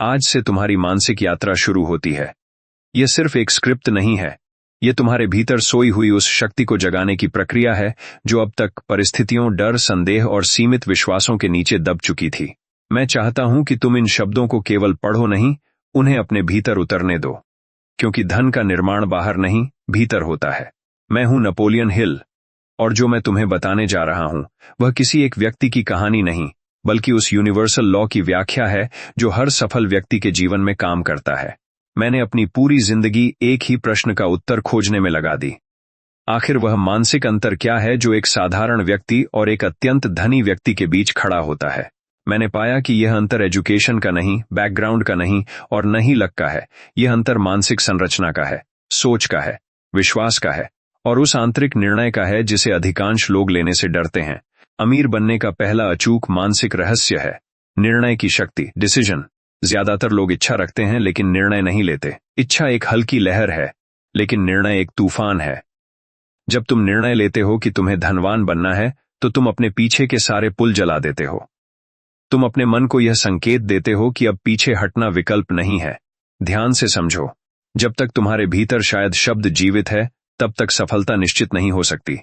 आज से तुम्हारी मानसिक यात्रा शुरू होती है। यह सिर्फ एक स्क्रिप्ट नहीं है, यह तुम्हारे भीतर सोई हुई उस शक्ति को जगाने की प्रक्रिया है जो अब तक परिस्थितियों, डर, संदेह और सीमित विश्वासों के नीचे दब चुकी थी। मैं चाहता हूं कि तुम इन शब्दों को केवल पढ़ो नहीं, उन्हें अपने भीतर उतरने दो, क्योंकि धन का निर्माण बाहर नहीं, भीतर होता है। मैं हूं नेपोलियन हिल, और जो मैं तुम्हें बताने जा रहा हूं वह किसी एक व्यक्ति की कहानी नहीं, बल्कि उस यूनिवर्सल लॉ की व्याख्या है जो हर सफल व्यक्ति के जीवन में काम करता है। मैंने अपनी पूरी जिंदगी एक ही प्रश्न का उत्तर खोजने में लगा दी। आखिर वह मानसिक अंतर क्या है जो एक साधारण व्यक्ति और एक अत्यंत धनी व्यक्ति के बीच खड़ा होता है। मैंने पाया कि यह अंतर एजुकेशन का नहीं, बैकग्राउंड का नहीं और न ही लक का है। यह अंतर मानसिक संरचना का है, सोच का है, विश्वास का है और उस आंतरिक निर्णय का है जिसे अधिकांश लोग लेने से डरते हैं। अमीर बनने का पहला अचूक मानसिक रहस्य है निर्णय की शक्ति, डिसीजन। ज्यादातर लोग इच्छा रखते हैं लेकिन निर्णय नहीं लेते। इच्छा एक हल्की लहर है, लेकिन निर्णय एक तूफान है। जब तुम निर्णय लेते हो कि तुम्हें धनवान बनना है, तो तुम अपने पीछे के सारे पुल जला देते हो। तुम अपने मन को यह संकेत देते हो कि अब पीछे हटना विकल्प नहीं है। ध्यान से समझो, जब तक तुम्हारे भीतर शायद शब्द जीवित है, तब तक सफलता निश्चित नहीं हो सकती।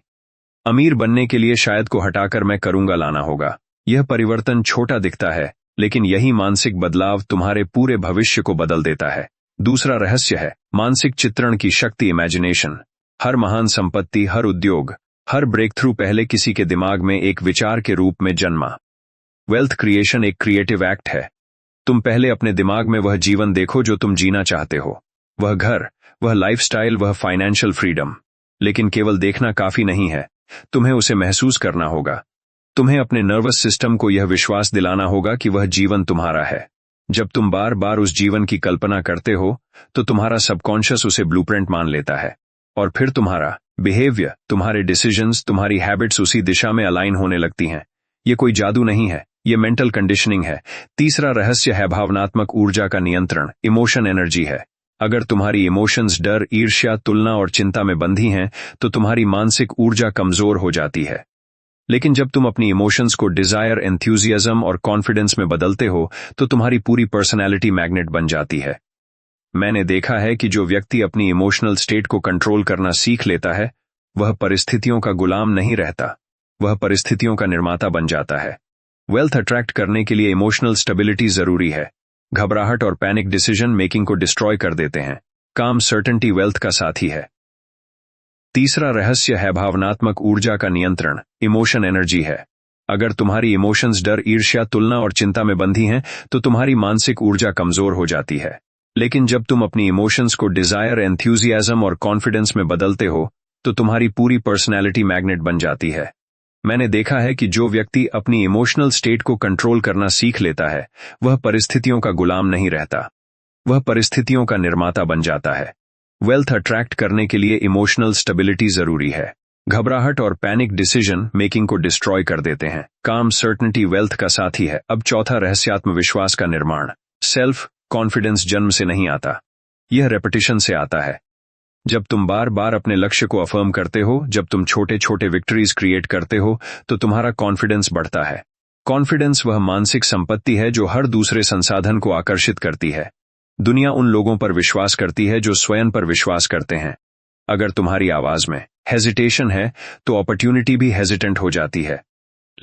अमीर बनने के लिए शायद को हटाकर मैं करूंगा लाना होगा। यह परिवर्तन छोटा दिखता है, लेकिन यही मानसिक बदलाव तुम्हारे पूरे भविष्य को बदल देता है। दूसरा रहस्य है मानसिक चित्रण की शक्ति, इमेजिनेशन। हर महान संपत्ति, हर उद्योग, हर ब्रेक थ्रू पहले किसी के दिमाग में एक विचार के रूप में जन्मा। वेल्थ क्रिएशन एक क्रिएटिव एक्ट है। तुम पहले अपने दिमाग में वह जीवन देखो जो तुम जीना चाहते हो, वह घर, वह लाइफस्टाइल, वह फाइनेंशियल फ्रीडम। लेकिन केवल देखना काफी नहीं है, तुम्हें उसे महसूस करना होगा। तुम्हें अपने नर्वस सिस्टम को यह विश्वास दिलाना होगा कि वह जीवन तुम्हारा है। जब तुम बार बार उस जीवन की कल्पना करते हो, तो तुम्हारा सबकॉन्शियस उसे ब्लूप्रिंट मान लेता है, और फिर तुम्हारा बिहेवियर, तुम्हारे डिसीजंस, तुम्हारी हैबिट्स उसी दिशा में अलाइन होने लगती हैं। ये कोई जादू नहीं है, ये मेंटल कंडीशनिंग है। तीसरा रहस्य है भावनात्मक ऊर्जा का नियंत्रण, इमोशन एनर्जी है। अगर तुम्हारी इमोशंस डर, ईर्ष्या, तुलना और चिंता में बंधी हैं, तो तुम्हारी मानसिक ऊर्जा कमजोर हो जाती है। लेकिन जब तुम अपनी इमोशंस को डिजायर, एंथुजियाज्म और कॉन्फिडेंस में बदलते हो, तो तुम्हारी पूरी पर्सनैलिटी मैग्नेट बन जाती है। मैंने देखा है कि जो व्यक्ति अपनी इमोशनल स्टेट को कंट्रोल करना सीख लेता है, वह परिस्थितियों का गुलाम नहीं रहता, वह परिस्थितियों का निर्माता बन जाता है। वेल्थ अट्रैक्ट करने के लिए इमोशनल स्टेबिलिटी जरूरी है। घबराहट और पैनिक डिसीजन मेकिंग को डिस्ट्रॉय कर देते हैं। काम सर्टेनिटी वेल्थ का साथी है। तीसरा रहस्य है भावनात्मक ऊर्जा का नियंत्रण, इमोशन एनर्जी है। अगर तुम्हारी इमोशंस डर, ईर्ष्या, तुलना और चिंता में बंधी हैं, तो तुम्हारी मानसिक ऊर्जा कमजोर हो जाती है। लेकिन जब तुम अपनी इमोशंस को डिजायर, एंथुजियाज्म और कॉन्फिडेंस में बदलते हो, तो तुम्हारी पूरी पर्सनैलिटी मैग्नेट बन जाती है। मैंने देखा है कि जो व्यक्ति अपनी इमोशनल स्टेट को कंट्रोल करना सीख लेता है, वह परिस्थितियों का गुलाम नहीं रहता, वह परिस्थितियों का निर्माता बन जाता है। वेल्थ अट्रैक्ट करने के लिए इमोशनल स्टेबिलिटी जरूरी है। घबराहट और पैनिक डिसीजन मेकिंग को डिस्ट्रॉय कर देते हैं। काम सर्टेनिटी वेल्थ का साथी है। अब चौथा रहस्य आत्मविश्वास का निर्माण। सेल्फ कॉन्फिडेंस जन्म से नहीं आता, यह रेपिटेशन से आता है। जब तुम बार बार अपने लक्ष्य को अफर्म करते हो, जब तुम छोटे छोटे विक्ट्रीज क्रिएट करते हो, तो तुम्हारा कॉन्फिडेंस बढ़ता है। कॉन्फिडेंस वह मानसिक संपत्ति है जो हर दूसरे संसाधन को आकर्षित करती है। दुनिया उन लोगों पर विश्वास करती है जो स्वयं पर विश्वास करते हैं। अगर तुम्हारी आवाज में हेजिटेशन है, तो अपॉर्चुनिटी भी हेजिटेंट हो जाती है।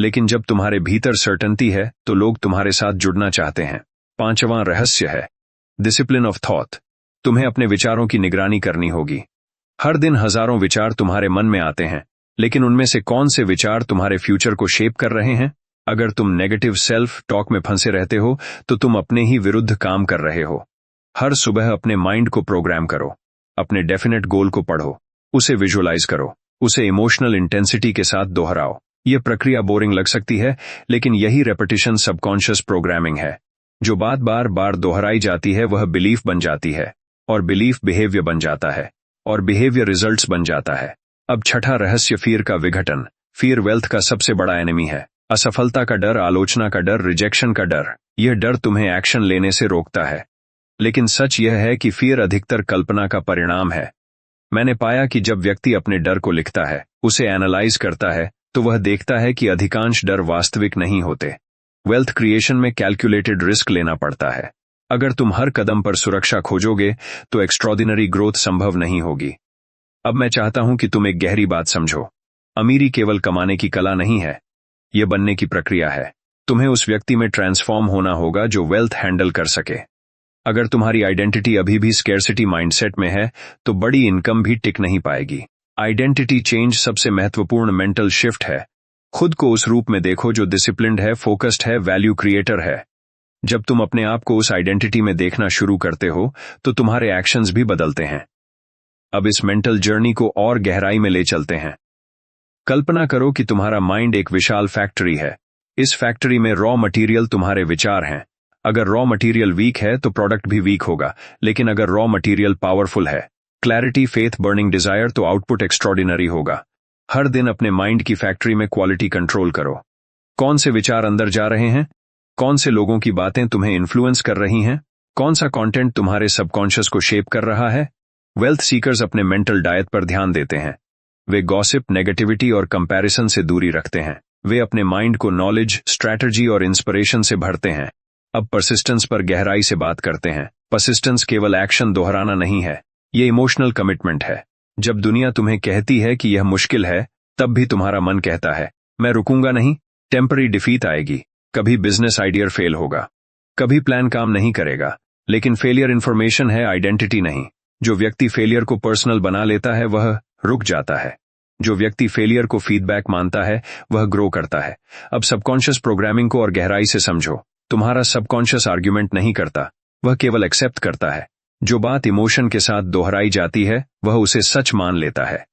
लेकिन जब तुम्हारे भीतर सर्टेनिटी है, तो लोग तुम्हारे साथ जुड़ना चाहते हैं। पांचवां रहस्य है डिसिप्लिन ऑफ थॉट। तुम्हें अपने विचारों की निगरानी करनी होगी। हर दिन हजारों विचार तुम्हारे मन में आते हैं, लेकिन उनमें से कौन से विचार तुम्हारे फ्यूचर को शेप कर रहे हैं? अगर तुम नेगेटिव सेल्फ टॉक में फंसे रहते हो, तो तुम अपने ही विरुद्ध काम कर रहे हो। हर सुबह अपने माइंड को प्रोग्राम करो, अपने डेफिनेट गोल को पढ़ो, उसे विजुअलाइज करो, उसे इमोशनल इंटेंसिटी के साथ दोहराओ। यह प्रक्रिया बोरिंग लग सकती है, लेकिन यही रेपिटेशन सबकॉन्शियस प्रोग्रामिंग है। जो बात बार बार दोहराई जाती है वह बिलीफ बन जाती है, और बिलीफ बिहेवियर बन जाता है, और बिहेवियर रिजल्ट्स बन जाता है। अब छठा रहस्य फियर का विघटन। फियर वेल्थ का सबसे बड़ा एनिमी है। असफलता का डर, आलोचना का डर, रिजेक्शन का डर। यह डर तुम्हें एक्शन लेने से रोकता है। लेकिन सच यह है कि फियर अधिकतर कल्पना का परिणाम है। मैंने पाया कि जब व्यक्ति अपने डर को लिखता है, उसे एनालाइज करता है, तो वह देखता है कि अधिकांश डर वास्तविक नहीं होते। वेल्थ क्रिएशन में कैलकुलेटेड रिस्क लेना पड़ता है। अगर तुम हर कदम पर सुरक्षा खोजोगे तो एक्स्ट्रॉर्डिनरी ग्रोथ संभव नहीं होगी। अब मैं चाहता हूं कि तुम एक गहरी बात समझो। अमीरी केवल कमाने की कला नहीं है, यह बनने की प्रक्रिया है। तुम्हें उस व्यक्ति में ट्रांसफॉर्म होना होगा जो वेल्थ हैंडल कर सके। अगर तुम्हारी आइडेंटिटी अभी भी स्कैर्सिटी माइंडसेट में है तो बड़ी इनकम भी टिक नहीं पाएगी। आइडेंटिटी चेंज सबसे महत्वपूर्ण मेंटल शिफ्ट है। खुद को उस रूप में देखो जो डिसिप्लिन्ड है, फोकस्ड है, वैल्यू क्रिएटर है। जब तुम अपने आप को उस आइडेंटिटी में देखना शुरू करते हो तो तुम्हारे एक्शंस भी बदलते हैं। अब इस मेंटल जर्नी को और गहराई में ले चलते हैं। कल्पना करो कि तुम्हारा माइंड एक विशाल फैक्ट्री है। इस फैक्ट्री में रॉ मटेरियल तुम्हारे विचार हैं। अगर रॉ मटेरियल वीक है तो प्रोडक्ट भी वीक होगा, लेकिन अगर रॉ मटेरियल पावरफुल है, क्लैरिटी, फेथ, बर्निंग डिजायर, तो आउटपुट एक्स्ट्रॉर्डिनरी होगा। हर दिन अपने माइंड की फैक्ट्री में क्वालिटी कंट्रोल करो। कौन से विचार अंदर जा रहे हैं? कौन से लोगों की बातें तुम्हें इन्फ्लुएंस कर रही हैं? कौन सा कंटेंट तुम्हारे सबकॉन्शियस को शेप कर रहा है? वेल्थ सीकर्स अपने मेंटल डाइट पर ध्यान देते हैं। वे गॉसिप, नेगेटिविटी और कंपैरिजन से दूरी रखते हैं। वे अपने माइंड को नॉलेज, स्ट्रैटेजी और इंस्पिरेशन से भरते हैं। अब परसिस्टेंस पर गहराई से बात करते हैं। परसिस्टेंस केवल एक्शन दोहराना नहीं है, ये इमोशनल कमिटमेंट है। जब दुनिया तुम्हें कहती है कि यह मुश्किल है, तब भी तुम्हारा मन कहता है मैं रुकूंगा नहीं। टेम्पररी डिफीट आएगी, कभी बिजनेस आइडिया फेल होगा, कभी प्लान काम नहीं करेगा, लेकिन फेलियर इंफॉर्मेशन है, आइडेंटिटी नहीं। जो व्यक्ति फेलियर को पर्सनल बना लेता है वह रुक जाता है। जो व्यक्ति फेलियर को फीडबैक मानता है वह ग्रो करता है। अब सबकॉन्शियस प्रोग्रामिंग को और गहराई से समझो। तुम्हारा सबकॉन्शियस आर्ग्यूमेंट नहीं करता, वह केवल एक्सेप्ट करता है। जो बात इमोशन के साथ दोहराई जाती है वह उसे सच मान लेता है।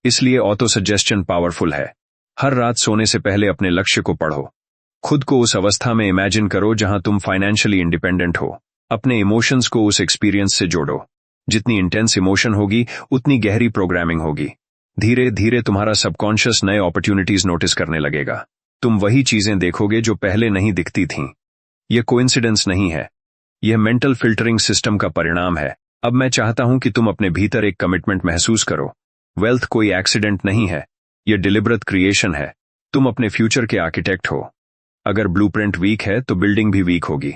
इसलिए ऑटो सजेस्शन पावरफुल है। हर रात सोने से पहले अपने लक्ष्य को पढ़ो। खुद को उस अवस्था में इमेजिन करो जहां तुम फाइनेंशियली इंडिपेंडेंट हो। अपने इमोशंस को उस एक्सपीरियंस से जोड़ो। जितनी इंटेंस इमोशन होगी उतनी गहरी प्रोग्रामिंग होगी। धीरे धीरे तुम्हारा सबकॉन्शियस नए अपॉर्चुनिटीज नोटिस करने लगेगा। तुम वही चीजें देखोगे जो पहले नहीं दिखती थीं। यह कोइंसिडेंस नहीं है, यह मेंटल फिल्टरिंग सिस्टम का परिणाम है। अब मैं चाहता हूं कि तुम अपने भीतर एक कमिटमेंट महसूस करो। वेल्थ कोई एक्सीडेंट नहीं है, यह डिलिबरेट क्रिएशन है। तुम अपने फ्यूचर के आर्किटेक्ट हो। अगर ब्लूप्रिंट वीक है तो बिल्डिंग भी वीक होगी।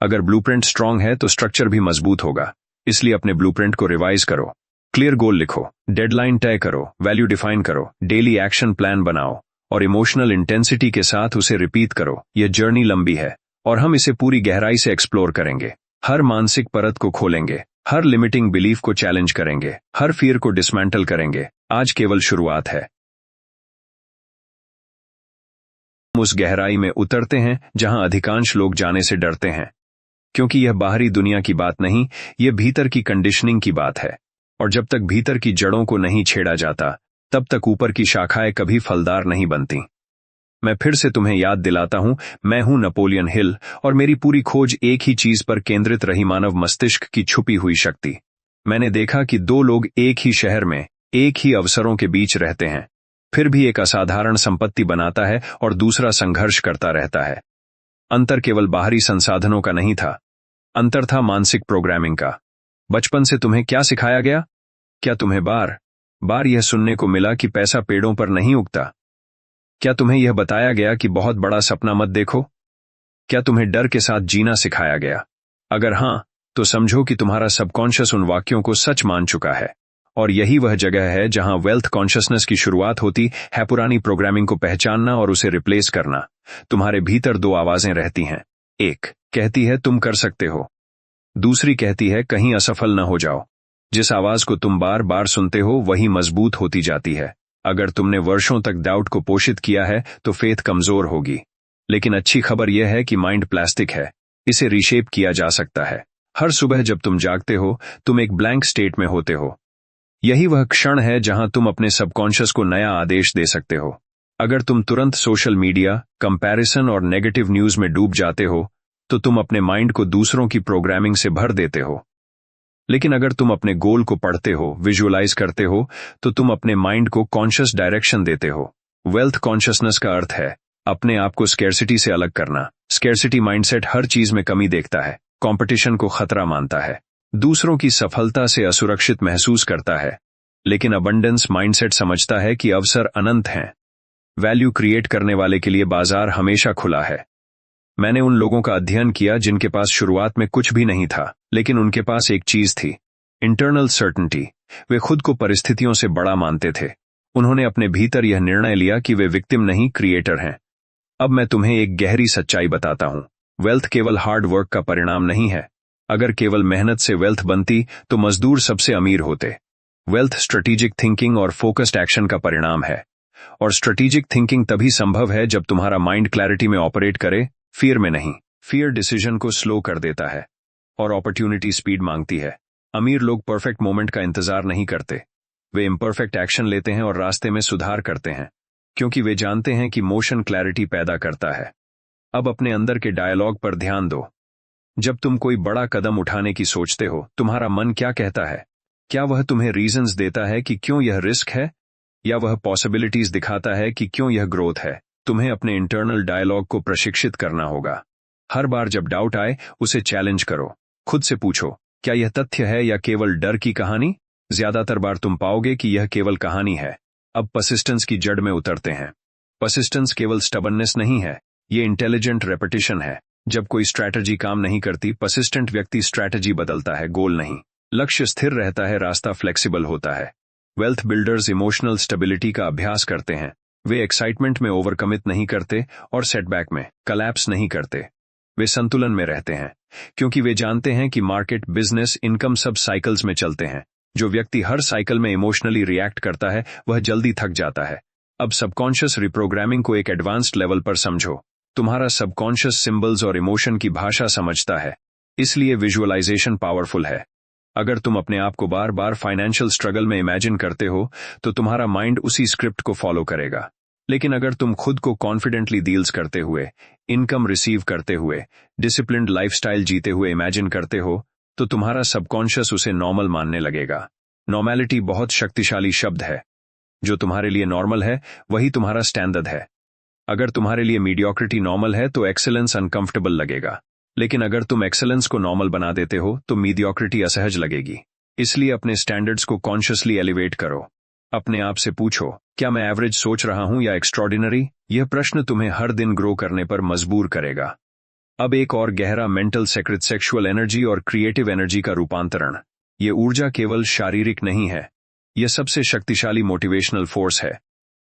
अगर ब्लूप्रिंट स्ट्रांग है तो स्ट्रक्चर भी मजबूत होगा। इसलिए अपने ब्लूप्रिंट को रिवाइज करो। क्लियर गोल लिखो, डेडलाइन तय करो, वैल्यू डिफाइन करो, डेली एक्शन प्लान बनाओ और इमोशनल इंटेंसिटी के साथ उसे रिपीट करो। यह जर्नी लंबी है और हम इसे पूरी गहराई से एक्सप्लोर करेंगे। हर मानसिक परत को खोलेंगे, हर लिमिटिंग बिलीफ को चैलेंज करेंगे, हर फियर को डिसमेंटल करेंगे। आज केवल शुरुआत है। हम उस गहराई में उतरते हैं जहां अधिकांश लोग जाने से डरते हैं, क्योंकि यह बाहरी दुनिया की बात नहीं, यह भीतर की कंडीशनिंग की बात है। और जब तक भीतर की जड़ों को नहीं छेड़ा जाता, तब तक ऊपर की शाखाएं कभी फलदार नहीं बनती। मैं फिर से तुम्हें याद दिलाता हूं, मैं हूं नेपोलियन हिल और मेरी पूरी खोज एक ही चीज पर केंद्रित रही, मानव मस्तिष्क की छुपी हुई शक्ति। मैंने देखा कि दो लोग एक ही शहर में एक ही अवसरों के बीच रहते हैं, फिर भी एक असाधारण संपत्ति बनाता है और दूसरा संघर्ष करता रहता है। अंतर केवल बाहरी संसाधनों का नहीं था, अंतर था मानसिक प्रोग्रामिंग का। बचपन से तुम्हें क्या सिखाया गया? क्या तुम्हें बार बार यह सुनने को मिला कि पैसा पेड़ों पर नहीं उगता? क्या तुम्हें यह बताया गया कि बहुत बड़ा सपना मत देखो? क्या तुम्हें डर के साथ जीना सिखाया गया? अगर हां, तो समझो कि तुम्हारा सबकॉन्शियस उन वाक्यों को सच मान चुका है। और यही वह जगह है जहां वेल्थ कॉन्शियसनेस की शुरुआत होती है। पुरानी प्रोग्रामिंग को पहचानना और उसे रिप्लेस करना। तुम्हारे भीतर दो आवाजें रहती हैं। एक कहती है तुम कर सकते हो, दूसरी कहती है कहीं असफल न हो जाओ। जिस आवाज को तुम बार बार सुनते हो वही मजबूत होती जाती है। अगर तुमने वर्षों तक डाउट को पोषित किया है तो फेथ कमजोर होगी। लेकिन अच्छी खबर यह है कि माइंड प्लास्टिक है, इसे रीशेप किया जा सकता है। हर सुबह जब तुम जागते हो, तुम एक ब्लैंक स्टेट में होते हो। यही वह क्षण है जहां तुम अपने सबकॉन्शियस को नया आदेश दे सकते हो। अगर तुम तुरंत सोशल मीडिया, कंपैरिजन और नेगेटिव न्यूज में डूब जाते हो, तो तुम अपने माइंड को दूसरों की प्रोग्रामिंग से भर देते हो। लेकिन अगर तुम अपने गोल को पढ़ते हो, विजुअलाइज करते हो, तो तुम अपने माइंड को कॉन्शियस डायरेक्शन देते हो। वेल्थ कॉन्शियसनेस का अर्थ है अपने आप को स्कैर्सिटी से अलग करना। स्कैर्सिटी माइंडसेट हर चीज में कमी देखता है, कंपटीशन को खतरा मानता है, दूसरों की सफलता से असुरक्षित महसूस करता है। लेकिन अबंडेंस माइंडसेट समझता है कि अवसर अनंत हैं। वैल्यू क्रिएट करने वाले के लिए बाजार हमेशा खुला है। मैंने उन लोगों का अध्ययन किया जिनके पास शुरुआत में कुछ भी नहीं था, लेकिन उनके पास एक चीज थी, इंटरनल सर्टेनिटी। वे खुद को परिस्थितियों से बड़ा मानते थे। उन्होंने अपने भीतर यह निर्णय लिया कि वे विक्टिम नहीं, क्रिएटर हैं। अब मैं तुम्हें एक गहरी सच्चाई बताता हूं। वेल्थ केवल हार्ड वर्क का परिणाम नहीं है। अगर केवल मेहनत से वेल्थ बनती तो मजदूर सबसे अमीर होते। वेल्थ स्ट्रेटेजिक थिंकिंग और फोकस्ड एक्शन का परिणाम है। और स्ट्रेटेजिक थिंकिंग तभी संभव है जब तुम्हारा माइंड क्लैरिटी में ऑपरेट करे, फियर में नहीं। फियर डिसीजन को स्लो कर देता है और अपॉर्चुनिटी स्पीड मांगती है। अमीर लोग परफेक्ट मोमेंट का इंतजार नहीं करते। वे इम्परफेक्ट एक्शन लेते हैं और रास्ते में सुधार करते हैं, क्योंकि वे जानते हैं कि मोशन क्लैरिटी पैदा करता है। अब अपने अंदर के डायलॉग पर ध्यान दो। जब तुम कोई बड़ा कदम उठाने की सोचते हो, तुम्हारा मन क्या कहता है? क्या वह तुम्हें रीजंस देता है कि क्यों यह रिस्क है, या वह पॉसिबिलिटीज दिखाता है कि क्यों यह ग्रोथ है? तुम्हें अपने इंटरनल डायलॉग को प्रशिक्षित करना होगा। हर बार जब डाउट आए, उसे चैलेंज करो। खुद से पूछो, क्या यह तथ्य है या केवल डर की कहानी? ज्यादातर बार तुम पाओगे कि यह केवल कहानी है। अब परसिस्टेंस की जड़ में उतरते हैं। परसिस्टेंस केवल स्टबननेस नहीं है, ये इंटेलिजेंट रेपिटेशन है। जब कोई स्ट्रैटेजी काम नहीं करती, परसिस्टेंट व्यक्ति स्ट्रैटेजी बदलता है, गोल नहीं। लक्ष्य स्थिर रहता है, रास्ता फ्लेक्सिबल होता है। वेल्थ बिल्डर्स इमोशनल स्टेबिलिटी का अभ्यास करते हैं। वे एक्साइटमेंट में ओवरकमिट नहीं करते और सेटबैक में कलैप्स नहीं करते। वे संतुलन में रहते हैं, क्योंकि वे जानते हैं कि मार्केट, बिजनेस, इनकम सब साइकिल्स में चलते हैं। जो व्यक्ति हर साइकिल में इमोशनली रिएक्ट करता है, वह जल्दी थक जाता है। अब सबकॉन्शियस रिप्रोग्रामिंग को एक एडवांस्ड लेवल पर समझो। तुम्हारा सबकॉन्शियस सिंबल्स और इमोशन की भाषा समझता है, इसलिए विजुअलाइजेशन पावरफुल है। अगर तुम अपने आप को बार बार फाइनेंशियल स्ट्रगल में इमेजिन करते हो, तो तुम्हारा माइंड उसी स्क्रिप्ट को फॉलो करेगा। लेकिन अगर तुम खुद को कॉन्फिडेंटली डील्स करते हुए, इनकम रिसीव करते हुए, डिसिप्लिन्ड लाइफस्टाइल जीते हुए इमेजिन करते हो, तो तुम्हारा सबकॉन्शियस उसे नॉर्मल मानने लगेगा। नॉर्मैलिटी बहुत शक्तिशाली शब्द है। जो तुम्हारे लिए नॉर्मल है, वही तुम्हारा स्टैंडर्ड है। अगर तुम्हारे लिए मीडियोक्रिटी नॉर्मल है, तो एक्सेलेंस अनकंफर्टेबल लगेगा। लेकिन अगर तुम एक्सेलेंस को नॉर्मल बना देते हो, तो मीडियोक्रिटी असहज लगेगी। इसलिए अपने स्टैंडर्ड्स को कॉन्शियसली एलिवेट करो। अपने आप से पूछो, क्या मैं एवरेज सोच रहा हूं या एक्स्ट्रॉर्डिनरी? यह प्रश्न तुम्हें हर दिन ग्रो करने पर मजबूर करेगा। अब एक और गहरा मेंटल सेक्रेट, सेक्सुअल एनर्जी और क्रिएटिव एनर्जी का रूपांतरण। यह ऊर्जा केवल शारीरिक नहीं है, यह सबसे शक्तिशाली मोटिवेशनल फोर्स है।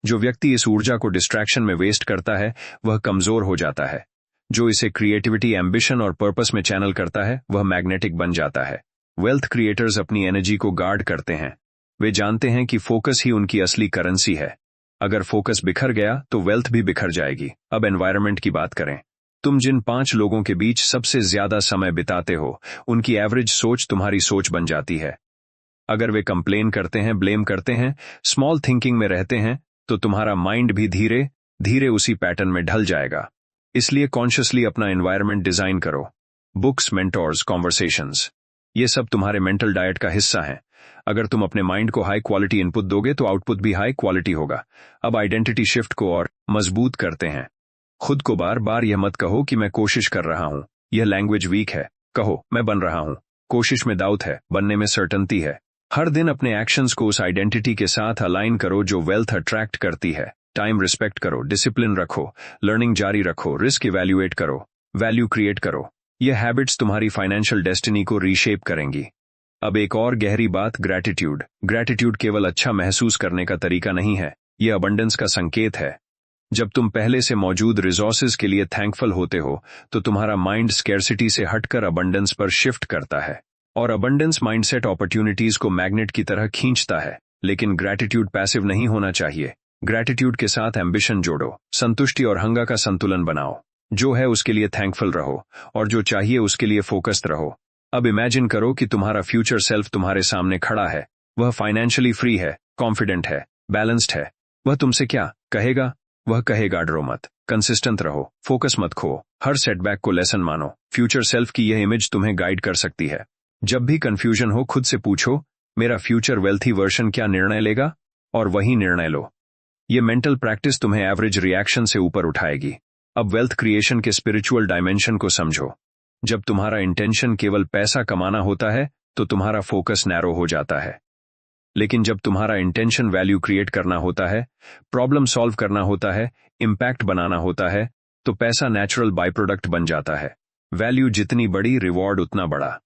जो व्यक्ति इस ऊर्जा को डिस्ट्रैक्शन में वेस्ट करता है, वह कमजोर हो जाता है। जो इसे क्रिएटिविटी, एम्बिशन और पर्पस में चैनल करता है, वह मैग्नेटिक बन जाता है। वेल्थ क्रिएटर्स अपनी एनर्जी को गार्ड करते हैं। वे जानते हैं कि फोकस ही उनकी असली करेंसी है। अगर फोकस बिखर गया, तो वेल्थ भी बिखर जाएगी। अब एनवायरनमेंट की बात करें। तुम जिन 5 लोगों के बीच सबसे ज्यादा समय बिताते हो, उनकी एवरेज सोच तुम्हारी सोच बन जाती है। अगर वे कंप्लेन करते हैं, ब्लेम करते हैं, स्मॉल थिंकिंग में रहते हैं, तो तुम्हारा माइंड भी धीरे धीरे उसी पैटर्न में ढल जाएगा। इसलिए कॉन्शियसली अपना एनवायरनमेंट डिजाइन करो। बुक्स, मेंटोर्स, कॉन्वर्सेशंस, ये सब तुम्हारे मेंटल डाइट का हिस्सा है। अगर तुम अपने माइंड को हाई क्वालिटी इनपुट दोगे, तो आउटपुट भी हाई क्वालिटी होगा। अब आइडेंटिटी शिफ्ट को और मजबूत करते हैं। खुद को बार बार यह मत कहो कि मैं कोशिश कर रहा हूं, यह लैंग्वेज वीक है। कहो, मैं बन रहा हूं। कोशिश में डाउट है, बनने में सर्टेनिटी है। हर दिन अपने एक्शंस को उस आइडेंटिटी के साथ अलाइन करो जो वेल्थ अट्रैक्ट करती है। टाइम रिस्पेक्ट करो, डिसिप्लिन रखो, लर्निंग जारी रखो, रिस्क इवैल्यूएट करो, वैल्यू क्रिएट करो। ये हैबिट्स तुम्हारी फाइनेंशियल डेस्टिनी को रीशेप करेंगी। अब एक और गहरी बात, ग्रैटिट्यूड। ग्रैटिट्यूड केवल अच्छा महसूस करने का तरीका नहीं है, यह अबंडेंस का संकेत है। जब तुम पहले से मौजूद रिसोर्सेज के लिए थैंकफुल होते हो, तो तुम्हारा माइंड स्कैर्सिटी से हटकर अबंडेंस पर शिफ्ट करता है। और अबंडेंस माइंडसेट अपॉर्चुनिटीज को मैग्नेट की तरह खींचता है। लेकिन ग्रैटिट्यूड पैसिव नहीं होना चाहिए। ग्रैटिट्यूड के साथ एम्बिशन जोड़ो, संतुष्टि और हंगा का संतुलन बनाओ। जो है उसके लिए थैंकफुल रहो, और जो चाहिए उसके लिए फोकस्ड रहो। अब इमेजिन करो कि तुम्हारा फ्यूचर सेल्फ तुम्हारे सामने खड़ा है। वह फाइनेंशियली फ्री है, कॉन्फिडेंट है, बैलेंस्ड है। वह तुमसे क्या कहेगा? वह कहेगा, डरो मत, कंसिस्टेंट रहो, फोकस मत खो, हर सेटबैक को लेसन मानो। फ्यूचर सेल्फ की यह इमेज तुम्हें गाइड कर सकती है। जब भी कंफ्यूजन हो, खुद से पूछो, मेरा फ्यूचर वेल्थी वर्जन क्या निर्णय लेगा? और वही निर्णय लो। ये मेंटल प्रैक्टिस तुम्हें एवरेज रिएक्शन से ऊपर उठाएगी। अब वेल्थ क्रिएशन के स्पिरिचुअल डायमेंशन को समझो। जब तुम्हारा इंटेंशन केवल पैसा कमाना होता है, तो तुम्हारा फोकस नैरो हो जाता है। लेकिन जब तुम्हारा इंटेंशन वैल्यू क्रिएट करना होता है, प्रॉब्लम सॉल्व करना होता है, इम्पैक्ट बनाना होता है, तो पैसा नेचुरल बाय प्रोडक्ट बन जाता है। वैल्यू जितनी बड़ी, रिवॉर्ड उतना बड़ा।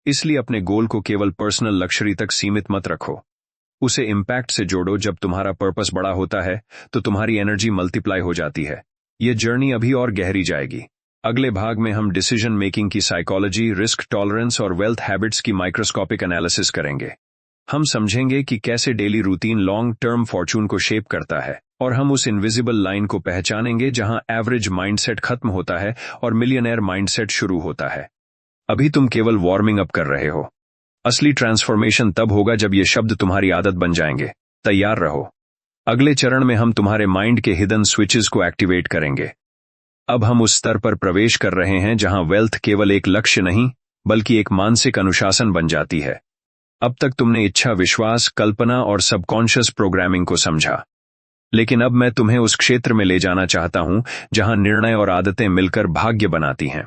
इसलिए अपने गोल को केवल पर्सनल लक्ष्य तक सीमित मत रखो, उसे इम्पैक्ट से जोड़ो। जब तुम्हारा पर्पस बड़ा होता है तो तुम्हारी एनर्जी मल्टीप्लाई हो जाती है। यह जर्नी अभी और गहरी जाएगी। अगले भाग में हम डिसीजन मेकिंग की साइकोलॉजी, रिस्क टॉलरेंस और वेल्थ हैबिट्स की माइक्रोस्कोपिक एनालिसिस करेंगे। हम समझेंगे कि कैसे daily routine long term Fortune को शेप करता है, और हम उस इनविजिबल लाइन को पहचानेंगे जहां एवरेज माइंडसेट खत्म होता है और मिलियनेयर माइंडसेट शुरू होता है। अभी तुम केवल वार्मिंग अप कर रहे हो। असली ट्रांसफॉर्मेशन तब होगा जब ये शब्द तुम्हारी आदत बन जाएंगे। तैयार रहो। अगले चरण में हम तुम्हारे माइंड के हिडन स्विचेस को एक्टिवेट करेंगे। अब हम उस स्तर पर प्रवेश कर रहे हैं जहां वेल्थ केवल एक लक्ष्य नहीं, बल्कि एक मानसिक अनुशासन बन जाती है। अब तक तुमने इच्छा, विश्वास, कल्पना और सबकॉन्शियस प्रोग्रामिंग को समझा, लेकिन अब मैं तुम्हें उस क्षेत्र में ले जाना चाहता हूं जहां निर्णय और आदतें मिलकर भाग्य बनाती हैं।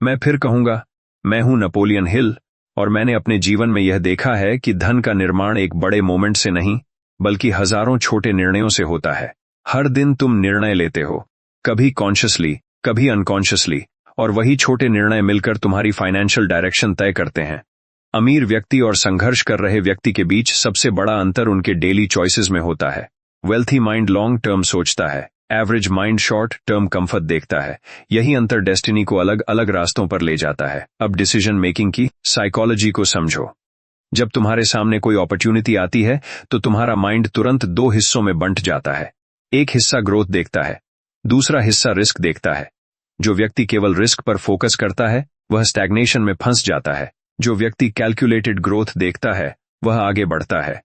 मैं फिर कहूंगा, मैं हूं नेपोलियन हिल, और मैंने अपने जीवन में यह देखा है कि धन का निर्माण एक बड़े मोमेंट से नहीं, बल्कि हजारों छोटे निर्णयों से होता है। हर दिन तुम निर्णय लेते हो, कभी कॉन्शियसली, कभी अनकॉन्शियसली, और वही छोटे निर्णय मिलकर तुम्हारी फाइनेंशियल डायरेक्शन तय करते हैं। अमीर व्यक्ति और संघर्ष कर रहे व्यक्ति के बीच सबसे बड़ा अंतर उनके डेली चॉइसेस में होता है। वेल्थी माइंड लॉन्ग टर्म सोचता है, average mind short term comfort देखता है। यही अंतर डेस्टिनी को अलग अलग रास्तों पर ले जाता है। अब डिसीजन मेकिंग की साइकोलॉजी को समझो। जब तुम्हारे सामने कोई अपॉर्चुनिटी आती है तो तुम्हारा माइंड तुरंत दो हिस्सों में बंट जाता है। एक हिस्सा ग्रोथ देखता है, दूसरा हिस्सा रिस्क देखता है। जो व्यक्ति केवल रिस्क पर फोकस करता है वह स्टैग्नेशन में फंस जाता है। जो व्यक्ति कैलकुलेटेड ग्रोथ देखता है वह आगे बढ़ता है।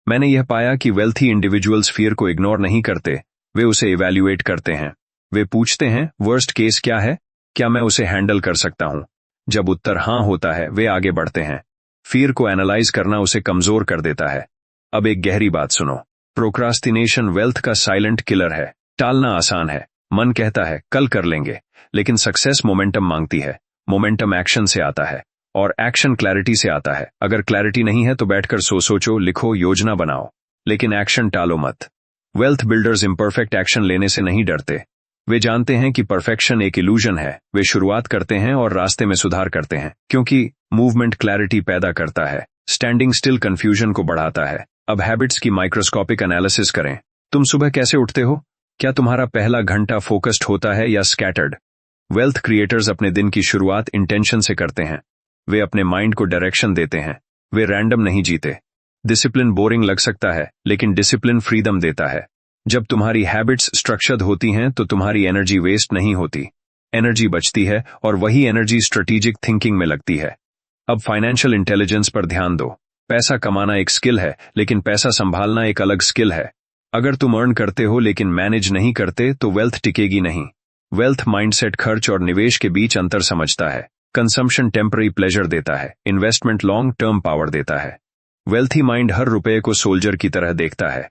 मैंने यह पाया कि वेल्थी इंडिविजुअल्स फियर को इग्नोर नहीं करते, वे उसे इवैल्यूएट करते हैं। वे पूछते हैं, वर्स्ट केस क्या है, क्या मैं उसे हैंडल कर सकता हूं? जब उत्तर हां होता है वे आगे बढ़ते हैं। फियर को एनालाइज करना उसे कमजोर कर देता है। अब एक गहरी बात सुनो, प्रोक्रास्टिनेशन वेल्थ का साइलेंट किलर है। टालना आसान है, मन कहता है कल कर लेंगे, लेकिन सक्सेस मोमेंटम मांगती है। मोमेंटम एक्शन से आता है, और एक्शन क्लैरिटी से आता है। अगर क्लैरिटी नहीं है तो बैठकर सोचो, लिखो, योजना बनाओ, लेकिन एक्शन टालो मत। वेल्थ बिल्डर्स इम्परफेक्ट एक्शन लेने से नहीं डरते। वे जानते हैं कि परफेक्शन एक इल्यूजन है। वे शुरुआत करते हैं और रास्ते में सुधार करते हैं, क्योंकि मूवमेंट क्लैरिटी पैदा करता है, स्टैंडिंग स्टिल कंफ्यूजन को बढ़ाता है। अब हैबिट्स की माइक्रोस्कोपिक एनालिसिस करें। तुम सुबह कैसे उठते हो? क्या तुम्हारा पहला घंटा फोकस्ड होता है या स्कैटर्ड? वेल्थ क्रिएटर्स अपने दिन की शुरुआत इंटेंशन से करते हैं। वे अपने माइंड को डायरेक्शन देते हैं। वे रैंडम नहीं जीते। डिसिप्लिन बोरिंग लग सकता है, लेकिन डिसिप्लिन फ्रीडम देता है। जब तुम्हारी हैबिट्स स्ट्रक्चर्ड होती हैं तो तुम्हारी एनर्जी वेस्ट नहीं होती, एनर्जी बचती है, और वही एनर्जी स्ट्रेटेजिक थिंकिंग में लगती है। अब फाइनेंशियल इंटेलिजेंस पर ध्यान दो। पैसा कमाना एक स्किल है, लेकिन पैसा संभालना एक अलग स्किल है। अगर तुम अर्न करते हो लेकिन मैनेज नहीं करते तो वेल्थ टिकेगी नहीं। वेल्थ माइंडसेट खर्च और निवेश के बीच अंतर समझता है। कंजम्पशन टेम्पररी प्लेजर देता है, इन्वेस्टमेंट लॉन्ग टर्म पावर देता है। वेल्थी माइंड हर रुपए को सोल्जर की तरह देखता है।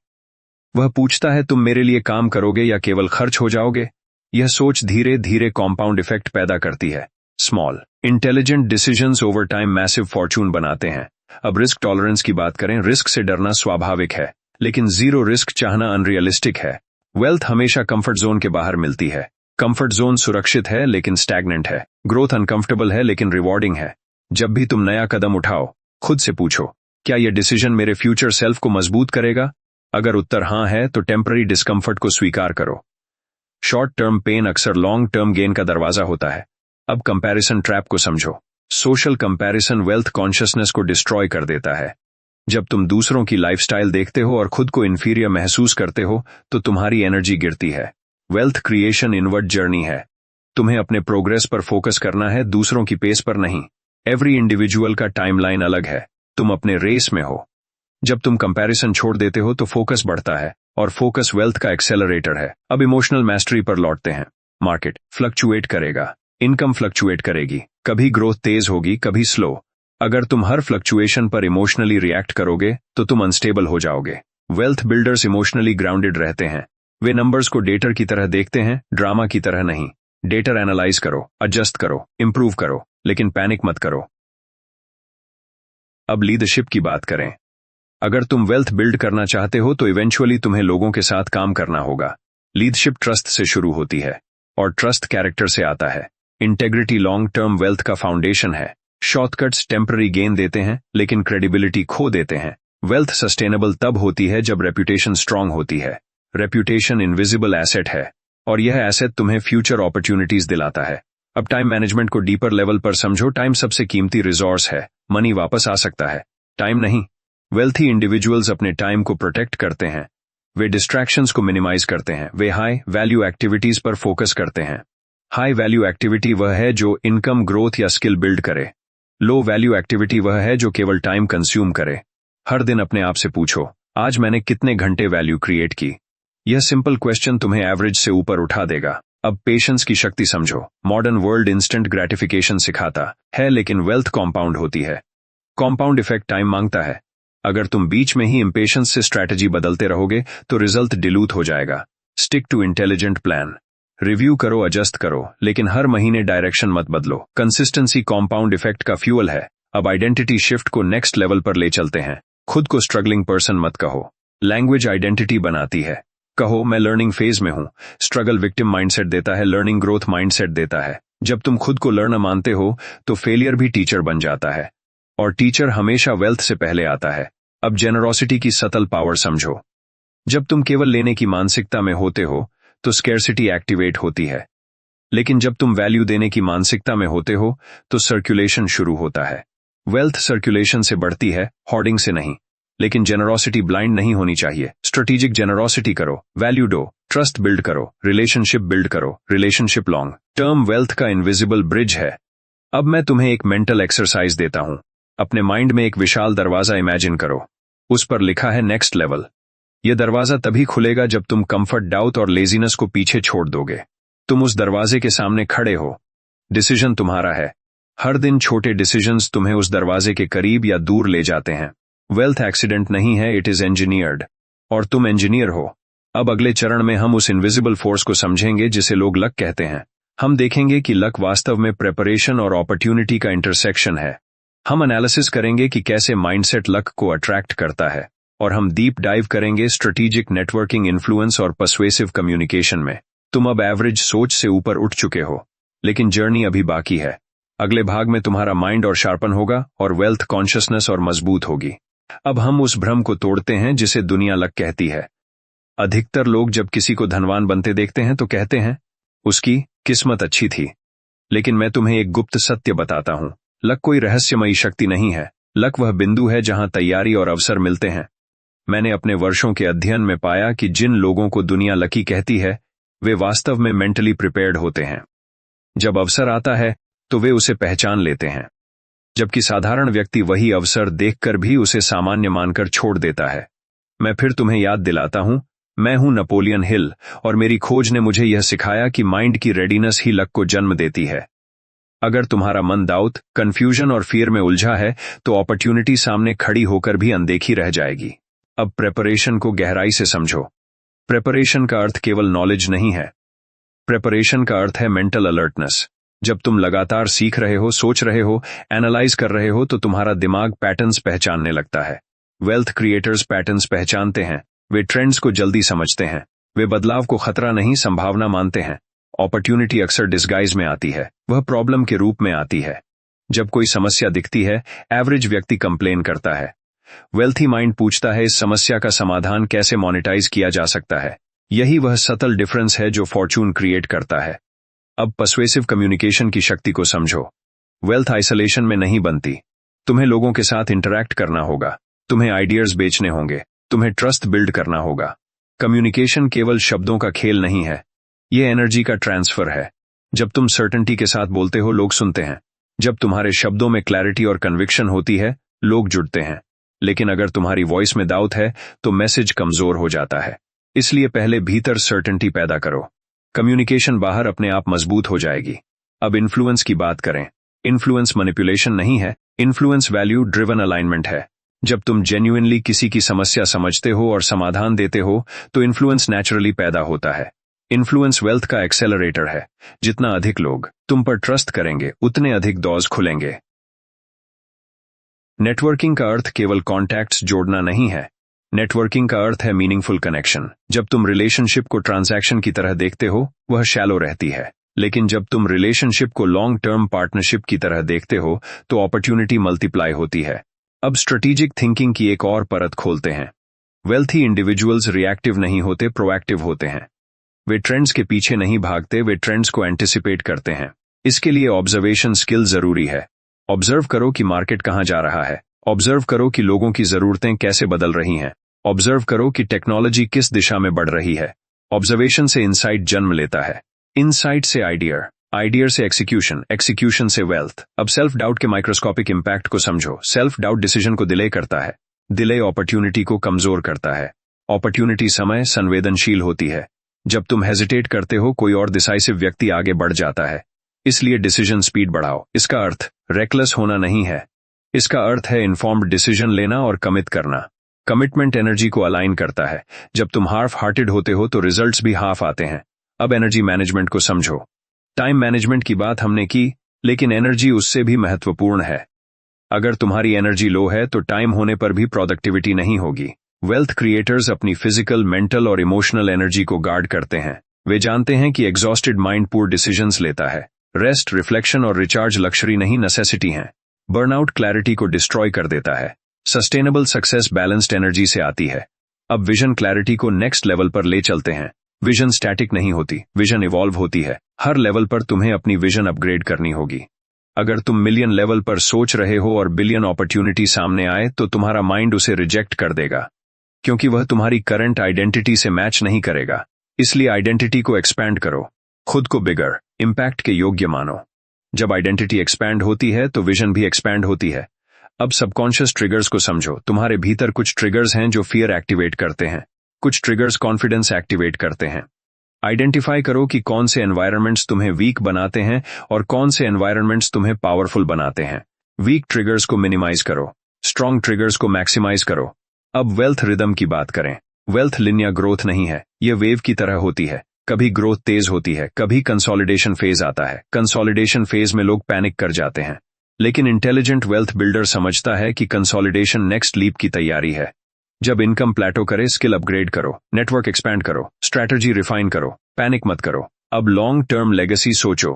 वह पूछता है, तुम मेरे लिए काम करोगे या केवल खर्च हो जाओगे? यह सोच धीरे धीरे कॉम्पाउंड इफेक्ट पैदा करती है। Small intelligent decisions over time massive Fortune बनाते हैं। अब रिस्क टॉलरेंस की बात करें। रिस्क से डरना स्वाभाविक है, लेकिन जीरो रिस्क चाहना अनरियलिस्टिक है। वेल्थ हमेशा कंफर्ट जोन के बाहर मिलती है। कंफर्ट जोन सुरक्षित है लेकिन स्टैग्नेंट है। ग्रोथ अनकंफर्टेबल है लेकिन रिवॉर्डिंग है। जब भी तुम नया कदम उठाओ, खुद से पूछो, क्या यह डिसीजन मेरे फ्यूचर सेल्फ को मजबूत करेगा? अगर उत्तर हां है तो टेम्पररी डिस्कंफर्ट को स्वीकार करो। शॉर्ट टर्म पेन अक्सर लॉन्ग टर्म गेन का दरवाजा होता है। अब कंपैरिजन ट्रैप को समझो। सोशल कंपैरिजन वेल्थ कॉन्शियसनेस को डिस्ट्रॉय कर देता है। जब तुम दूसरों की लाइफस्टाइल देखते हो और खुद को इंफीरियर महसूस करते हो तो तुम्हारी एनर्जी गिरती है। वेल्थ क्रिएशन इनवर्ट जर्नी है। तुम्हें अपने प्रोग्रेस पर फोकस करना है, दूसरों की पेस पर नहीं। एवरी इंडिविजुअल का टाइमलाइन अलग है, तुम अपने रेस में हो। जब तुम कंपैरिजन छोड़ देते हो तो फोकस बढ़ता है, और फोकस वेल्थ का एक्सेलरेटर है। अब इमोशनल मैस्टरी पर लौटते हैं। मार्केट फ्लक्चुएट करेगा, इनकम फ्लक्चुएट करेगी, कभी ग्रोथ तेज होगी, कभी स्लो। अगर तुम हर फ्लक्चुएशन पर इमोशनली रिएक्ट करोगे तो तुम अनस्टेबल हो जाओगे। वेल्थ बिल्डर्स इमोशनली ग्राउंडेड रहते हैं। वे नंबर्स को डेटर की तरह देखते हैं, ड्रामा की तरह नहीं। डेटर एनालाइज करो, एडजस्ट करो, इंप्रूव करो, लेकिन पैनिक मत करो। अब लीडरशिप की बात करें। अगर तुम वेल्थ बिल्ड करना चाहते हो तो इवेंचुअली तुम्हें लोगों के साथ काम करना होगा। लीडरशिप ट्रस्ट से शुरू होती है। और ट्रस्ट कैरेक्टर से आता है। इंटेग्रिटी लॉन्ग टर्म वेल्थ का फाउंडेशन है। शॉर्टकट्स टेम्पररी गेन देते हैं लेकिन क्रेडिबिलिटी खो देते हैं। वेल्थ सस्टेनेबल तब होती है जब रेप्यूटेशन स्ट्रांग होती है। रेप्यूटेशन इनविजिबल एसेट है और यह एसेट तुम्हें फ्यूचर अपॉर्चुनिटीज दिलाता है। अब टाइम मैनेजमेंट को डीपर लेवल पर समझो। टाइम सबसे कीमती रिसोर्स है। मनी वापस आ सकता है, टाइम नहीं। वेल्थी इंडिविजुअल्स अपने टाइम को प्रोटेक्ट करते हैं। वे डिस्ट्रैक्शंस को मिनिमाइज करते हैं। वे हाई वैल्यू एक्टिविटीज पर फोकस करते हैं। हाई वैल्यू एक्टिविटी वह है जो इनकम ग्रोथ या स्किल बिल्ड करे। लो वैल्यू एक्टिविटी वह है जो केवल टाइम कंज्यूम करे। हर दिन अपने आप से पूछो, आज मैंने कितने घंटे वैल्यू क्रिएट की। यह सिंपल क्वेश्चन तुम्हें एवरेज से ऊपर उठा देगा। अब पेशेंस की शक्ति समझो। मॉडर्न वर्ल्ड इंस्टेंट ग्रेटिफिकेशन सिखाता है लेकिन वेल्थ कॉम्पाउंड होती है। कॉम्पाउंड इफेक्ट टाइम मांगता है। अगर तुम बीच में ही इंपेशेंस से स्ट्रैटेजी बदलते रहोगे तो रिजल्ट डिलूट हो जाएगा। Stick to intelligent plan. Review करो, एडजस्ट करो, लेकिन हर महीने डायरेक्शन मत बदलो। कंसिस्टेंसी कॉम्पाउंड इफेक्ट का फ्यूल है। अब आइडेंटिटी शिफ्ट को नेक्स्ट लेवल पर ले चलते हैं। खुद को स्ट्रगलिंग पर्सन मत कहो। लैंग्वेज आइडेंटिटी बनाती है। कहो, मैं लर्निंग फेज में हूं। स्ट्रगल विक्टिम माइंडसेट देता है, लर्निंग ग्रोथ माइंडसेट देता है। जब तुम खुद को लर्नर मानते हो तो फेलियर भी टीचर बन जाता है और टीचर हमेशा वेल्थ से पहले आता है। अब जेनरोसिटी की सटल पावर समझो। जब तुम केवल लेने की मानसिकता में होते हो तो स्कैर्सिटी एक्टिवेट होती है, लेकिन जब तुम वैल्यू देने की मानसिकता में होते हो तो सर्कुलेशन शुरू होता है। वेल्थ सर्कुलेशन से बढ़ती है, होर्डिंग से नहीं। लेकिन जेनरोसिटी ब्लाइंड नहीं होनी चाहिए। स्ट्रेटेजिक जेनरोसिटी करो, वैल्यू दो, ट्रस्ट बिल्ड करो, रिलेशनशिप बिल्ड करो। रिलेशनशिप लॉन्ग टर्म वेल्थ का इनविजिबल ब्रिज है। अब मैं तुम्हें एक मेंटल एक्सरसाइज देता हूं। अपने माइंड में एक विशाल दरवाजा इमेजिन करो। उस पर लिखा है नेक्स्ट लेवल। यह दरवाजा तभी खुलेगा जब तुम कंफर्ट, डाउट और लेजीनेस को पीछे छोड़ दोगे। तुम उस दरवाजे के सामने खड़े हो। डिसीजन तुम्हारा है। हर दिन छोटे डिसीजंस तुम्हें उस दरवाजे के करीब या दूर ले जाते हैं। वेल्थ एक्सीडेंट नहीं है, इट इज इंजीनियर्ड, और तुम इंजीनियर हो। अब अगले चरण में हम उस इनविजिबल फोर्स को समझेंगे जिसे लोग लक कहते हैं। हम देखेंगे कि लक वास्तव में प्रेपरेशन और अपॉर्चुनिटी का इंटरसेक्शन है। हम एनालिसिस करेंगे कि कैसे माइंडसेट लक को अट्रैक्ट करता है, और हम डीप डाइव करेंगे स्ट्रेटेजिक नेटवर्किंग, इन्फ्लुएंस और पर्सुएसिव कम्युनिकेशन में। तुम अब एवरेज सोच से ऊपर उठ चुके हो, लेकिन जर्नी अभी बाकी है। अगले भाग में तुम्हारा माइंड और शार्पन होगा और वेल्थ कॉन्शियसनेस और मजबूत होगी। अब हम उस भ्रम को तोड़ते हैं जिसे दुनिया लक कहती है। अधिकतर लोग जब किसी को धनवान बनते देखते हैं तो कहते हैं उसकी किस्मत अच्छी थी। लेकिन मैं तुम्हें एक गुप्त सत्य बताता हूं। लक कोई रहस्यमयी शक्ति नहीं है। लक वह बिंदु है जहां तैयारी और अवसर मिलते हैं। मैंने अपने वर्षों के अध्ययन में पाया कि जिन लोगों को दुनिया लकी कहती है वे वास्तव में मेंटली प्रिपेयर्ड होते हैं। जब अवसर आता है तो वे उसे पहचान लेते हैं, जबकि साधारण व्यक्ति वही अवसर देखकर भी उसे सामान्य मानकर छोड़ देता है। मैं फिर तुम्हें याद दिलाता हूं, मैं हूं नेपोलियन हिल, और मेरी खोज ने मुझे यह सिखाया कि माइंड की रेडीनेस ही लक को जन्म देती है। अगर तुम्हारा मन डाउट, कंफ्यूजन और फियर में उलझा है तो अपॉर्चुनिटी सामने खड़ी होकर भी अनदेखी रह जाएगी। अब प्रेपरेशन को गहराई से समझो। प्रेपरेशन का अर्थ केवल नॉलेज नहीं है। प्रेपरेशन का अर्थ है मेंटल अलर्टनेस। जब तुम लगातार सीख रहे हो, सोच रहे हो, एनालाइज कर रहे हो तो तुम्हारा दिमाग पैटर्न्स पहचानने लगता है। वेल्थ क्रिएटर्स पैटर्न्स पहचानते हैं। वे ट्रेंड्स को जल्दी समझते हैं। वे बदलाव को खतरा नहीं, संभावना मानते हैं। अपॉर्चुनिटी अक्सर डिस्गाइज में आती है, वह प्रॉब्लम के रूप में आती है। जब कोई समस्या दिखती है, एवरेज व्यक्ति कंप्लेन करता है। वेल्थी माइंड पूछता है इस समस्या का समाधान कैसे मोनेटाइज किया जा सकता है। यही वह सटल डिफरेंस है जो फॉर्चून क्रिएट करता है। अब पर्सुएसिव कम्युनिकेशन की शक्ति को समझो। वेल्थ आइसोलेशन में नहीं बनती। तुम्हें लोगों के साथ इंटरैक्ट करना होगा, तुम्हें आइडियाज बेचने होंगे, तुम्हें ट्रस्ट बिल्ड करना होगा। कम्युनिकेशन केवल शब्दों का खेल नहीं है, यह एनर्जी का ट्रांसफर है। जब तुम सर्टेनिटी के साथ बोलते हो, लोग सुनते हैं। जब तुम्हारे शब्दों में क्लैरिटी और कन्विक्शन होती है, लोग जुड़ते हैं। लेकिन अगर तुम्हारी वॉइस में डाउट है तो मैसेज कमजोर हो जाता है। इसलिए पहले भीतर सर्टेनिटी पैदा करो, कम्युनिकेशन बाहर अपने आप मजबूत हो जाएगी। अब इन्फ्लुएंस की बात करें। इन्फ्लुएंस मैनिपुलेशन नहीं है, इन्फ्लुएंस वैल्यू ड्रिवन अलाइनमेंट है। जब तुम जेन्युइनली किसी की समस्या समझते हो और समाधान देते हो तो इन्फ्लुएंस नेचुरली पैदा होता है। इन्फ्लुएंस वेल्थ का एक्सेलरेटर है। जितना अधिक लोग तुम पर ट्रस्ट करेंगे, उतने अधिक डोर्स खुलेंगे। नेटवर्किंग का अर्थ केवल कॉन्टैक्ट्स जोड़ना नहीं है। नेटवर्किंग का अर्थ है मीनिंगफुल कनेक्शन। जब तुम रिलेशनशिप को ट्रांजैक्शन की तरह देखते हो, वह शैलो रहती है, लेकिन जब तुम रिलेशनशिप को लॉन्ग टर्म पार्टनरशिप की तरह देखते हो तो अपॉर्चुनिटी मल्टीप्लाई होती है। अब स्ट्रेटेजिक थिंकिंग की एक और परत खोलते हैं। वेल्थी इंडिविजुअल्स रिएक्टिव नहीं होते, प्रोएक्टिव होते हैं। वे ट्रेंड्स के पीछे नहीं भागते, वे ट्रेंड्स को एंटिसिपेट करते हैं। इसके लिए ऑब्जर्वेशन स्किल जरूरी है। ऑब्जर्व करो कि मार्केट कहां जा रहा है, ऑब्जर्व करो कि लोगों की जरूरतें कैसे बदल रही हैं, ऑब्जर्व करो कि टेक्नोलॉजी किस दिशा में बढ़ रही है। ऑब्जर्वेशन से इंसाइट जन्म लेता है, इनसाइट से आइडिया, आइडिया से एक्सिक्यूशन, एक्सिक्यूशन से वेल्थ। अब सेल्फ डाउट के माइक्रोस्कोपिक इंपैक्ट को समझो। सेल्फ डाउट डिसीजन को डिले करता है, डिले अपॉर्चुनिटी को कमजोर करता है। अपॉर्चुनिटी समय संवेदनशील होती है। जब तुम हेजिटेट करते हो, कोई और डिसाइसिव व्यक्ति आगे बढ़ जाता है। इसलिए डिसीजन स्पीड बढ़ाओ। इसका अर्थ रेकलेस होना नहीं है, इसका अर्थ है इन्फॉर्म्ड डिसीजन लेना और कमिट करना। कमिटमेंट एनर्जी को अलाइन करता है। जब तुम हाफ हार्टेड होते हो तो रिजल्ट्स भी हाफ आते हैं। अब एनर्जी मैनेजमेंट को समझो। टाइम मैनेजमेंट की बात हमने की, लेकिन एनर्जी उससे भी महत्वपूर्ण है। अगर तुम्हारी एनर्जी लो है तो टाइम होने पर भी प्रोडक्टिविटी नहीं होगी। वेल्थ क्रिएटर्स अपनी फिजिकल, मेंटल और इमोशनल एनर्जी को गार्ड करते हैं। वे जानते हैं कि एग्जॉस्टेड माइंड पुअर डिसीजंस लेता है। रेस्ट, रिफ्लेक्शन और रिचार्ज लक्ष्यरी नहीं, नेसेसिटी हैं। बर्नआउट क्लैरिटी को डिस्ट्रॉय कर देता है। सस्टेनेबल सक्सेस बैलेंस्ड एनर्जी से आती है। अब विजन क्लैरिटी को नेक्स्ट लेवल पर ले चलते हैं। विजन स्टैटिक नहीं होती, विजन इवॉल्व होती है। हर लेवल पर तुम्हें अपनी विजन अपग्रेड करनी होगी। अगर तुम मिलियन लेवल पर सोच रहे हो और बिलियन अपॉर्चुनिटी सामने आए तो तुम्हारा माइंड उसे रिजेक्ट कर देगा, क्योंकि वह तुम्हारी करंट आइडेंटिटी से मैच नहीं करेगा। इसलिए आइडेंटिटी को एक्सपैंड करो, खुद को बिगर, इंपैक्ट के योग्य मानो। जब आइडेंटिटी एक्सपैंड होती है तो विजन भी एक्सपैंड होती है। अब सबकॉन्शियस ट्रिगर्स को समझो। तुम्हारे भीतर कुछ ट्रिगर्स हैं जो फियर एक्टिवेट करते हैं, कुछ ट्रिगर्स कॉन्फिडेंस एक्टिवेट करते हैं। आइडेंटिफाई करो कि कौन से एनवायरनमेंट्स तुम्हें वीक बनाते हैं और कौन से एनवायरनमेंट्स तुम्हें पावरफुल बनाते हैं। वीक ट्रिगर्स को मिनिमाइज करो, स्ट्रॉन्ग ट्रिगर्स को मैक्सिमाइज करो। अब वेल्थ रिदम की बात करें। वेल्थ लिनियर ग्रोथ नहीं है, यह वेव की तरह होती है। कभी ग्रोथ तेज होती है, कभी कंसोलिडेशन फेज आता है। कंसोलिडेशन फेज में लोग पैनिक कर जाते हैं, लेकिन इंटेलिजेंट वेल्थ बिल्डर समझता है कि कंसोलिडेशन नेक्स्ट लीप की तैयारी है। जब इनकम प्लेटो करे, स्किल अपग्रेड करो, नेटवर्क एक्सपैंड करो, स्ट्रैटेजी रिफाइन करो, पैनिक मत करो। अब लॉन्ग टर्म लेगेसी सोचो।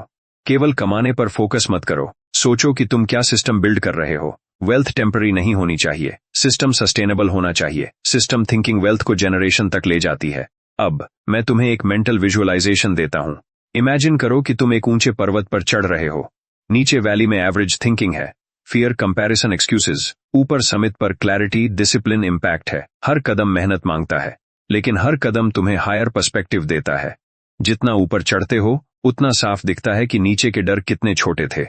केवल कमाने पर फोकस मत करो, सोचो कि तुम क्या सिस्टम बिल्ड कर रहे हो। वेल्थ टेम्पररी नहीं होनी चाहिए, सिस्टम सस्टेनेबल होना चाहिए। सिस्टम थिंकिंग वेल्थ को जनरेशन तक ले जाती है। अब मैं तुम्हें एक मेंटल विजुअलाइजेशन देता हूं। इमेजिन करो कि तुम एक ऊंचे पर्वत पर चढ़ रहे हो। नीचे वैली में एवरेज थिंकिंग है, फियर, कंपैरिजन, एक्सक्यूजेस। ऊपर समिट पर क्लैरिटी, डिसिप्लिन, इंपैक्ट है। हर कदम मेहनत मांगता है, लेकिन हर कदम तुम्हें हायर पर्सपेक्टिव देता है। जितना ऊपर चढ़ते हो उतना साफ दिखता है कि नीचे के डर कितने छोटे थे।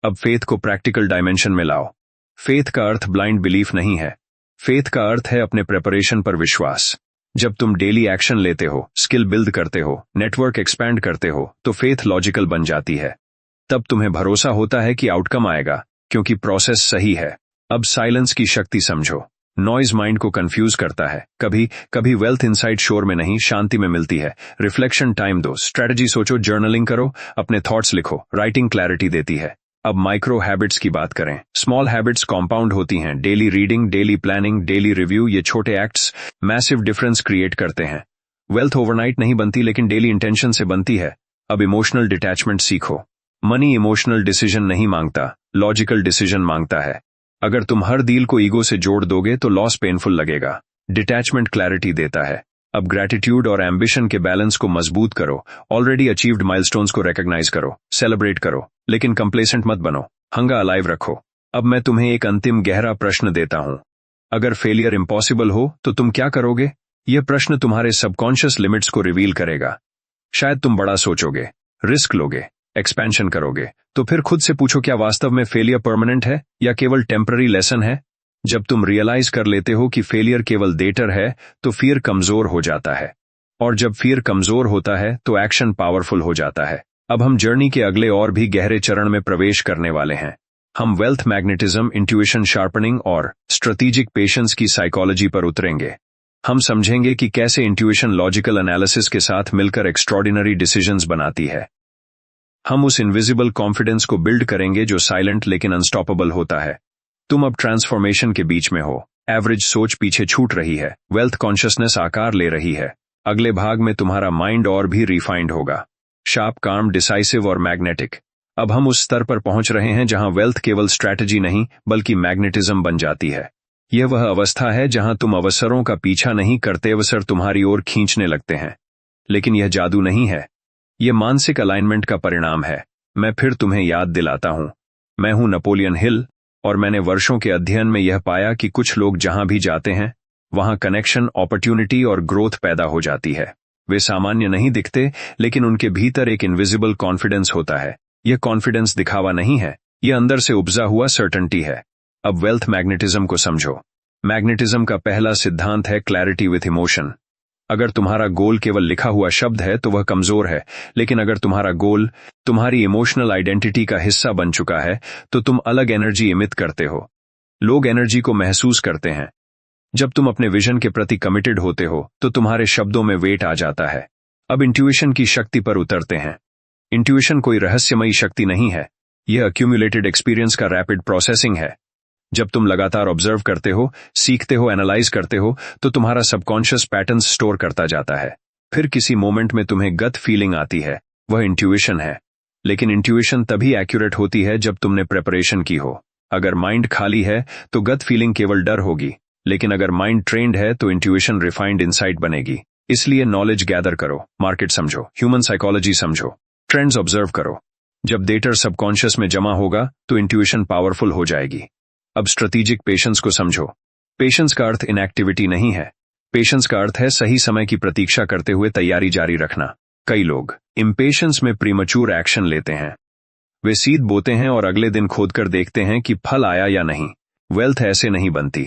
अब फेथ को प्रैक्टिकल डायमेंशन में लाओ। फेथ का अर्थ ब्लाइंड बिलीफ नहीं है, फेथ का अर्थ है अपने प्रेपरेशन पर विश्वास। जब तुम डेली एक्शन लेते हो, स्किल बिल्ड करते हो, नेटवर्क एक्सपैंड करते हो, तो फेथ लॉजिकल बन जाती है। तब तुम्हें भरोसा होता है कि आउटकम आएगा, क्योंकि प्रोसेस सही है। अब साइलेंस की शक्ति समझो। नॉइज माइंड को कंफ्यूज करता है। कभी कभी वेल्थ इनसाइड शोर में नहीं, शांति में मिलती है। रिफ्लेक्शन टाइम दो, स्ट्रेटजी सोचो, जर्नलिंग करो, अपने थॉट्स लिखो। राइटिंग क्लैरिटी देती है। अब माइक्रो हैबिट्स की बात करें। स्मॉल हैबिट्स कंपाउंड होती हैं। Daily reading, daily planning, daily review, ये छोटे एक्ट्स मैसिव डिफरेंस क्रिएट करते हैं। वेल्थ ओवरनाइट नहीं बनती, लेकिन डेली इंटेंशन से बनती है। अब इमोशनल डिटैचमेंट सीखो। मनी इमोशनल डिसीजन नहीं मांगता, लॉजिकल डिसीजन मांगता है। अगर तुम हर डील को ईगो से जोड़ दोगे तो लॉस पेनफुल लगेगा। डिटैचमेंट क्लैरिटी देता है। अब ग्रैटिट्यूड और एम्बिशन के बैलेंस को मजबूत करो। ऑलरेडी अचीव्ड माइलस्टोन्स को रिकॉग्नाइज करो, सेलिब्रेट करो, लेकिन कंप्लेसेंट मत बनो। हंगा अलाइव रखो। अब मैं तुम्हें एक अंतिम गहरा प्रश्न देता हूं। अगर फेलियर इम्पॉसिबल हो तो तुम क्या करोगे? यह प्रश्न तुम्हारे सबकॉन्शियस लिमिट्स को रिवील करेगा। शायद तुम बड़ा सोचोगे, रिस्क लोगे, एक्सपेंशन करोगे, तो फिर खुद से पूछो, क्या वास्तव में फेलियर परमानेंट है या केवल टेम्पररी लेसन है? जब तुम रियलाइज कर लेते हो कि फेलियर केवल डेटर है तो फियर कमजोर हो जाता है, और जब फियर कमजोर होता है तो एक्शन पावरफुल हो जाता है। अब हम जर्नी के अगले और भी गहरे चरण में प्रवेश करने वाले हैं। हम वेल्थ मैग्नेटिज्म, इंट्यूशन शार्पनिंग और स्ट्रेटेजिक पेशेंस की साइकोलॉजी पर उतरेंगे। हम समझेंगे कि कैसे इंट्यूशन लॉजिकल एनालिसिस के साथ मिलकर एक्स्ट्रॉर्डिनरी डिसीजंस बनाती है। हम उस इनविजिबल कॉन्फिडेंस को बिल्ड करेंगे जो साइलेंट लेकिन अनस्टॉपेबल होता है। तुम अब ट्रांसफॉर्मेशन के बीच में हो। एवरेज सोच पीछे छूट रही है, वेल्थ कॉन्शियसनेस आकार ले रही है। अगले भाग में तुम्हारा माइंड और भी रिफाइंड होगा, शार्प, काम, डिसाइसिव और मैग्नेटिक। अब हम उस स्तर पर पहुंच रहे हैं जहां वेल्थ केवल स्ट्रैटेजी नहीं बल्कि मैग्नेटिज्म बन जाती है। यह वह अवस्था है जहां तुम अवसरों का पीछा नहीं करते, अवसर तुम्हारी ओर खींचने लगते हैं। लेकिन यह जादू नहीं है, यह मानसिक अलाइनमेंट का परिणाम है। मैं फिर तुम्हें याद दिलाता हूं, मैं हूं नेपोलियन हिल, और मैंने वर्षों के अध्ययन में यह पाया कि कुछ लोग जहां भी जाते हैं वहां कनेक्शन, अपॉर्चुनिटी और ग्रोथ पैदा हो जाती है। वे सामान्य नहीं दिखते, लेकिन उनके भीतर एक इनविजिबल कॉन्फिडेंस होता है। यह कॉन्फिडेंस दिखावा नहीं है, यह अंदर से उपजा हुआ सर्टेनिटी है। अब वेल्थ मैग्नेटिज्म को समझो। मैग्नेटिज्म का पहला सिद्धांत है क्लैरिटी विथ इमोशन। अगर तुम्हारा गोल केवल लिखा हुआ शब्द है तो वह कमजोर है, लेकिन अगर तुम्हारा गोल तुम्हारी इमोशनल आइडेंटिटी का हिस्सा बन चुका है तो तुम अलग एनर्जी इमिट करते हो। लोग एनर्जी को महसूस करते हैं। जब तुम अपने विजन के प्रति कमिटेड होते हो तो तुम्हारे शब्दों में वेट आ जाता है। अब इंट्यूशन की शक्ति पर उतरते हैं। इंट्यूशन कोई रहस्यमयी शक्ति नहीं है, यह अक्यूमुलेटेड एक्सपीरियंस का रैपिड प्रोसेसिंग है। जब तुम लगातार ऑब्जर्व करते हो, सीखते हो, एनालाइज करते हो, तो तुम्हारा सबकॉन्शियस पैटर्न्स स्टोर करता जाता है। फिर किसी मोमेंट में तुम्हें गट फीलिंग आती है, वह इंट्यूशन है। लेकिन इंट्यूशन तभी एक्यूरेट होती है जब तुमने प्रिपरेशन की हो। अगर माइंड खाली है तो गट फीलिंग केवल डर होगी, लेकिन अगर माइंड ट्रेन्ड है तो इंट्यूशन रिफाइंड इनसाइट बनेगी। इसलिए नॉलेज गैदर करो, मार्केट समझो, ह्यूमन साइकोलॉजी समझो, ट्रेंड्स ऑब्जर्व करो। जब डेटा सबकॉन्शियस में जमा होगा तो इंट्यूशन पावरफुल हो जाएगी। अब स्ट्रेटेजिक पेशेंस को समझो। पेशेंस का अर्थ इनएक्टिविटी नहीं है, पेशेंस का अर्थ है सही समय की प्रतीक्षा करते हुए तैयारी जारी रखना। कई लोग इम्पेशेंस में प्रीमच्योर एक्शन लेते हैं। वे सीड बोते हैं और अगले दिन खोदकर देखते हैं कि फल आया या नहीं। वेल्थ ऐसे नहीं बनती।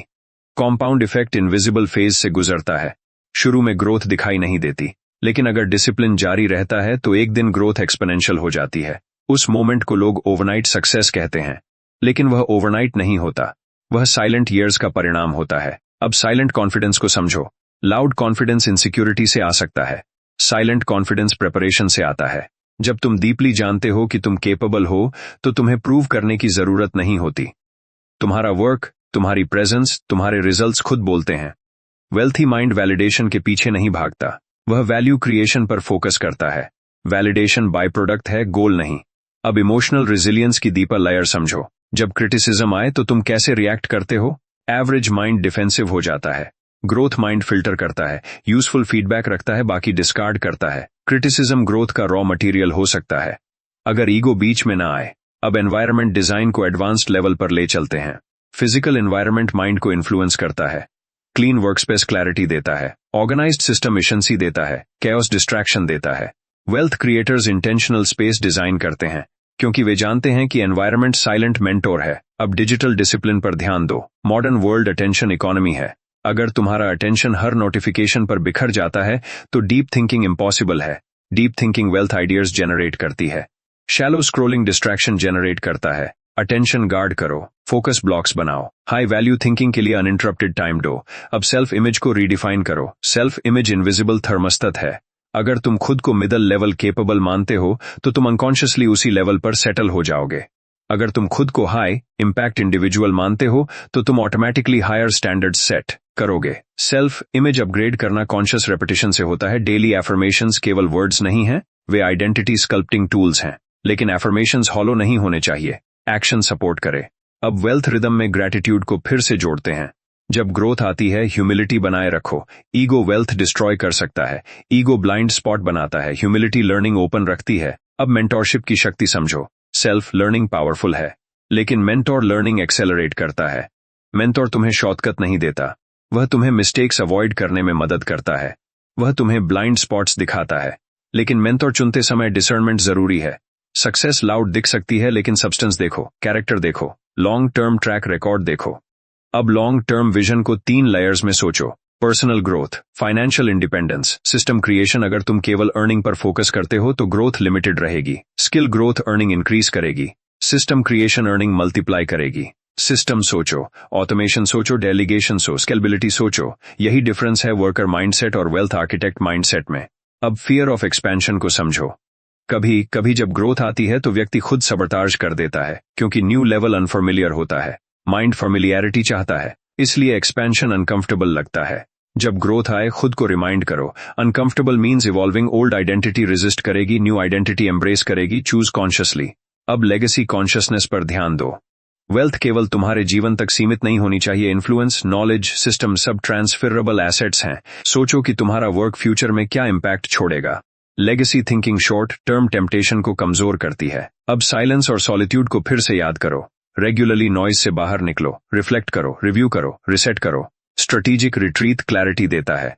कॉम्पाउंड इफेक्ट इनविजिबल फेज से गुजरता है। शुरू में ग्रोथ दिखाई नहीं देती, लेकिन अगर डिसिप्लिन जारी रहता है तो एक दिन ग्रोथ एक्सपोनेंशियल हो जाती है। उस मोमेंट को लोग ओवरनाइट सक्सेस कहते हैं, लेकिन वह ओवरनाइट नहीं होता, वह साइलेंट ईयर्स का परिणाम होता है। अब साइलेंट कॉन्फिडेंस को समझो। लाउड कॉन्फिडेंस इनसिक्योरिटी से आ सकता है, साइलेंट कॉन्फिडेंस प्रिपरेशन से आता है। जब तुम डीपली जानते हो कि तुम केपेबल हो तो तुम्हें प्रूव करने की जरूरत नहीं होती। तुम्हारा वर्क, तुम्हारी प्रेजेंस, तुम्हारे रिजल्ट्स खुद बोलते हैं। वेल्थी माइंड वैलिडेशन के पीछे नहीं भागता, वह वैल्यू क्रिएशन पर फोकस करता है। वैलिडेशन बाय प्रोडक्ट है, गोल नहीं। अब इमोशनल रेजिलियंस की डीपर लेयर समझो। जब क्रिटिसिज्म आए तो तुम कैसे रिएक्ट करते हो? एवरेज माइंड डिफेंसिव हो जाता है, ग्रोथ माइंड फिल्टर करता है, यूजफुल फीडबैक रखता है, बाकी डिस्कार्ड करता है। क्रिटिसिज्म ग्रोथ का रॉ मटेरियल हो सकता है, अगर ईगो बीच में ना आए। अब एनवायरनमेंट डिजाइन को एडवांस्ड लेवल पर ले चलते हैं। फिजिकल एनवायरनमेंट माइंड को इन्फ्लुएंस करता है। क्लीन वर्कस्पेस क्लैरिटी देता है, ऑर्गेनाइज्ड सिस्टम एफिशिएंसी देता है, कैओस डिस्ट्रैक्शन देता है। Wealth creators intentional space design करते हैं क्योंकि वे जानते हैं कि एनवायरनमेंट साइलेंट मेंटोर है। अब डिजिटल डिसिप्लिन पर ध्यान दो। मॉडर्न वर्ल्ड अटेंशन इकोनॉमी है। अगर तुम्हारा अटेंशन हर नोटिफिकेशन पर बिखर जाता है तो डीप थिंकिंग इम्पॉसिबल है। Deep thinking wealth ideas generate करती है, शैलो स्क्रोलिंग डिस्ट्रैक्शन जनरेट करता है। अटेंशन गार्ड करो, फोकस ब्लॉक्स बनाओ, हाई वैल्यू थिंकिंग के लिए अनइंटरप्टेड टाइम दो। अब सेल्फ इमेज को रीडिफाइन करो। सेल्फ इमेज इनविजिबल थर्मोस्टेट है। अगर तुम खुद को मिडल लेवल केपेबल मानते हो तो तुम अनकॉन्शियसली उसी लेवल पर सेटल हो जाओगे। अगर तुम खुद को हाई इंपैक्ट इंडिविजुअल मानते हो तो तुम ऑटोमेटिकली हायर स्टैंडर्ड सेट करोगे। सेल्फ इमेज अपग्रेड करना कॉन्शियस रेपिटेशन से होता है। डेली एफर्मेशंस केवल वर्ड्स नहीं हैं, वे आइडेंटिटी स्कल्प्टिंग टूल्स हैं। लेकिन एफर्मेशंस हॉलो नहीं होने चाहिए, एक्शन सपोर्ट करे। अब वेल्थ रिदम में ग्रैटिट्यूड को फिर से जोड़ते हैं। जब ग्रोथ आती है ह्यूमिलिटी बनाए रखो। ईगो वेल्थ डिस्ट्रॉय कर सकता है, ईगो ब्लाइंड स्पॉट बनाता है, ह्यूमिलिटी लर्निंग ओपन रखती है। अब मेंटोरशिप की शक्ति समझो। सेल्फ लर्निंग पावरफुल है, लेकिन मेंटोर लर्निंग एक्सेलरेट करता है। मेंटोर तुम्हें शॉर्टकट नहीं देता, वह तुम्हें मिस्टेक्स अवॉइड करने में मदद करता है। वह तुम्हें ब्लाइंड स्पॉट्स दिखाता है, लेकिन मेंटोर चुनते समय डिसर्नमेंट जरूरी है। सक्सेस लाउड दिख सकती है, लेकिन सब्सटेंस देखो, कैरेक्टर देखो, लॉन्ग टर्म ट्रैक रिकॉर्ड देखो। अब लॉन्ग टर्म विजन को 3 लेयर्स में सोचो। Personal growth, financial independence, system creation. अगर तुम केवल अर्निंग पर फोकस करते हो तो ग्रोथ लिमिटेड रहेगी। स्किल ग्रोथ अर्निंग इंक्रीज करेगी, सिस्टम क्रिएशन अर्निंग मल्टीप्लाई करेगी। सिस्टम सोचो, ऑटोमेशन सोचो, डेलीगेशन सोचो, स्केलेबिलिटी सोचो। यही डिफरेंस है वर्कर माइंडसेट और वेल्थ आर्किटेक्ट माइंडसेट में। अब फियर ऑफ एक्सपेंशन को समझो। कभी कभी जब ग्रोथ आती है तो व्यक्ति खुद सबरताज कर देता है, क्योंकि न्यू लेवल अनफर्मिलियर होता है। माइंड फर्मिलियरिटी चाहता है, इसलिए एक्सपेंशन अनकंफर्टेबल लगता है। जब ग्रोथ आए खुद को रिमाइंड करो, uncomfortable means evolving, old identity resist करेगी, न्यू आइडेंटिटी एम्ब्रेस करेगी, चूज कॉन्शियसली। अब लेगेसी कॉन्शियसनेस पर ध्यान दो। वेल्थ केवल तुम्हारे जीवन तक सीमित नहीं होनी चाहिए। इन्फ्लुएंस, नॉलेज, सिस्टम सब ट्रांसफरेबल एसेट्स हैं। सोचो कि तुम्हारा वर्क फ्यूचर में क्या इंपैक्ट छोड़ेगा। Legacy thinking short term temptation को कमजोर करती है। अब साइलेंस और सॉलिट्यूड को फिर से याद करो। रेगुलरली नॉइज से बाहर निकलो, रिफ्लेक्ट करो, रिव्यू करो, रिसेट करो। स्ट्रेटेजिक रिट्रीट क्लैरिटी देता है।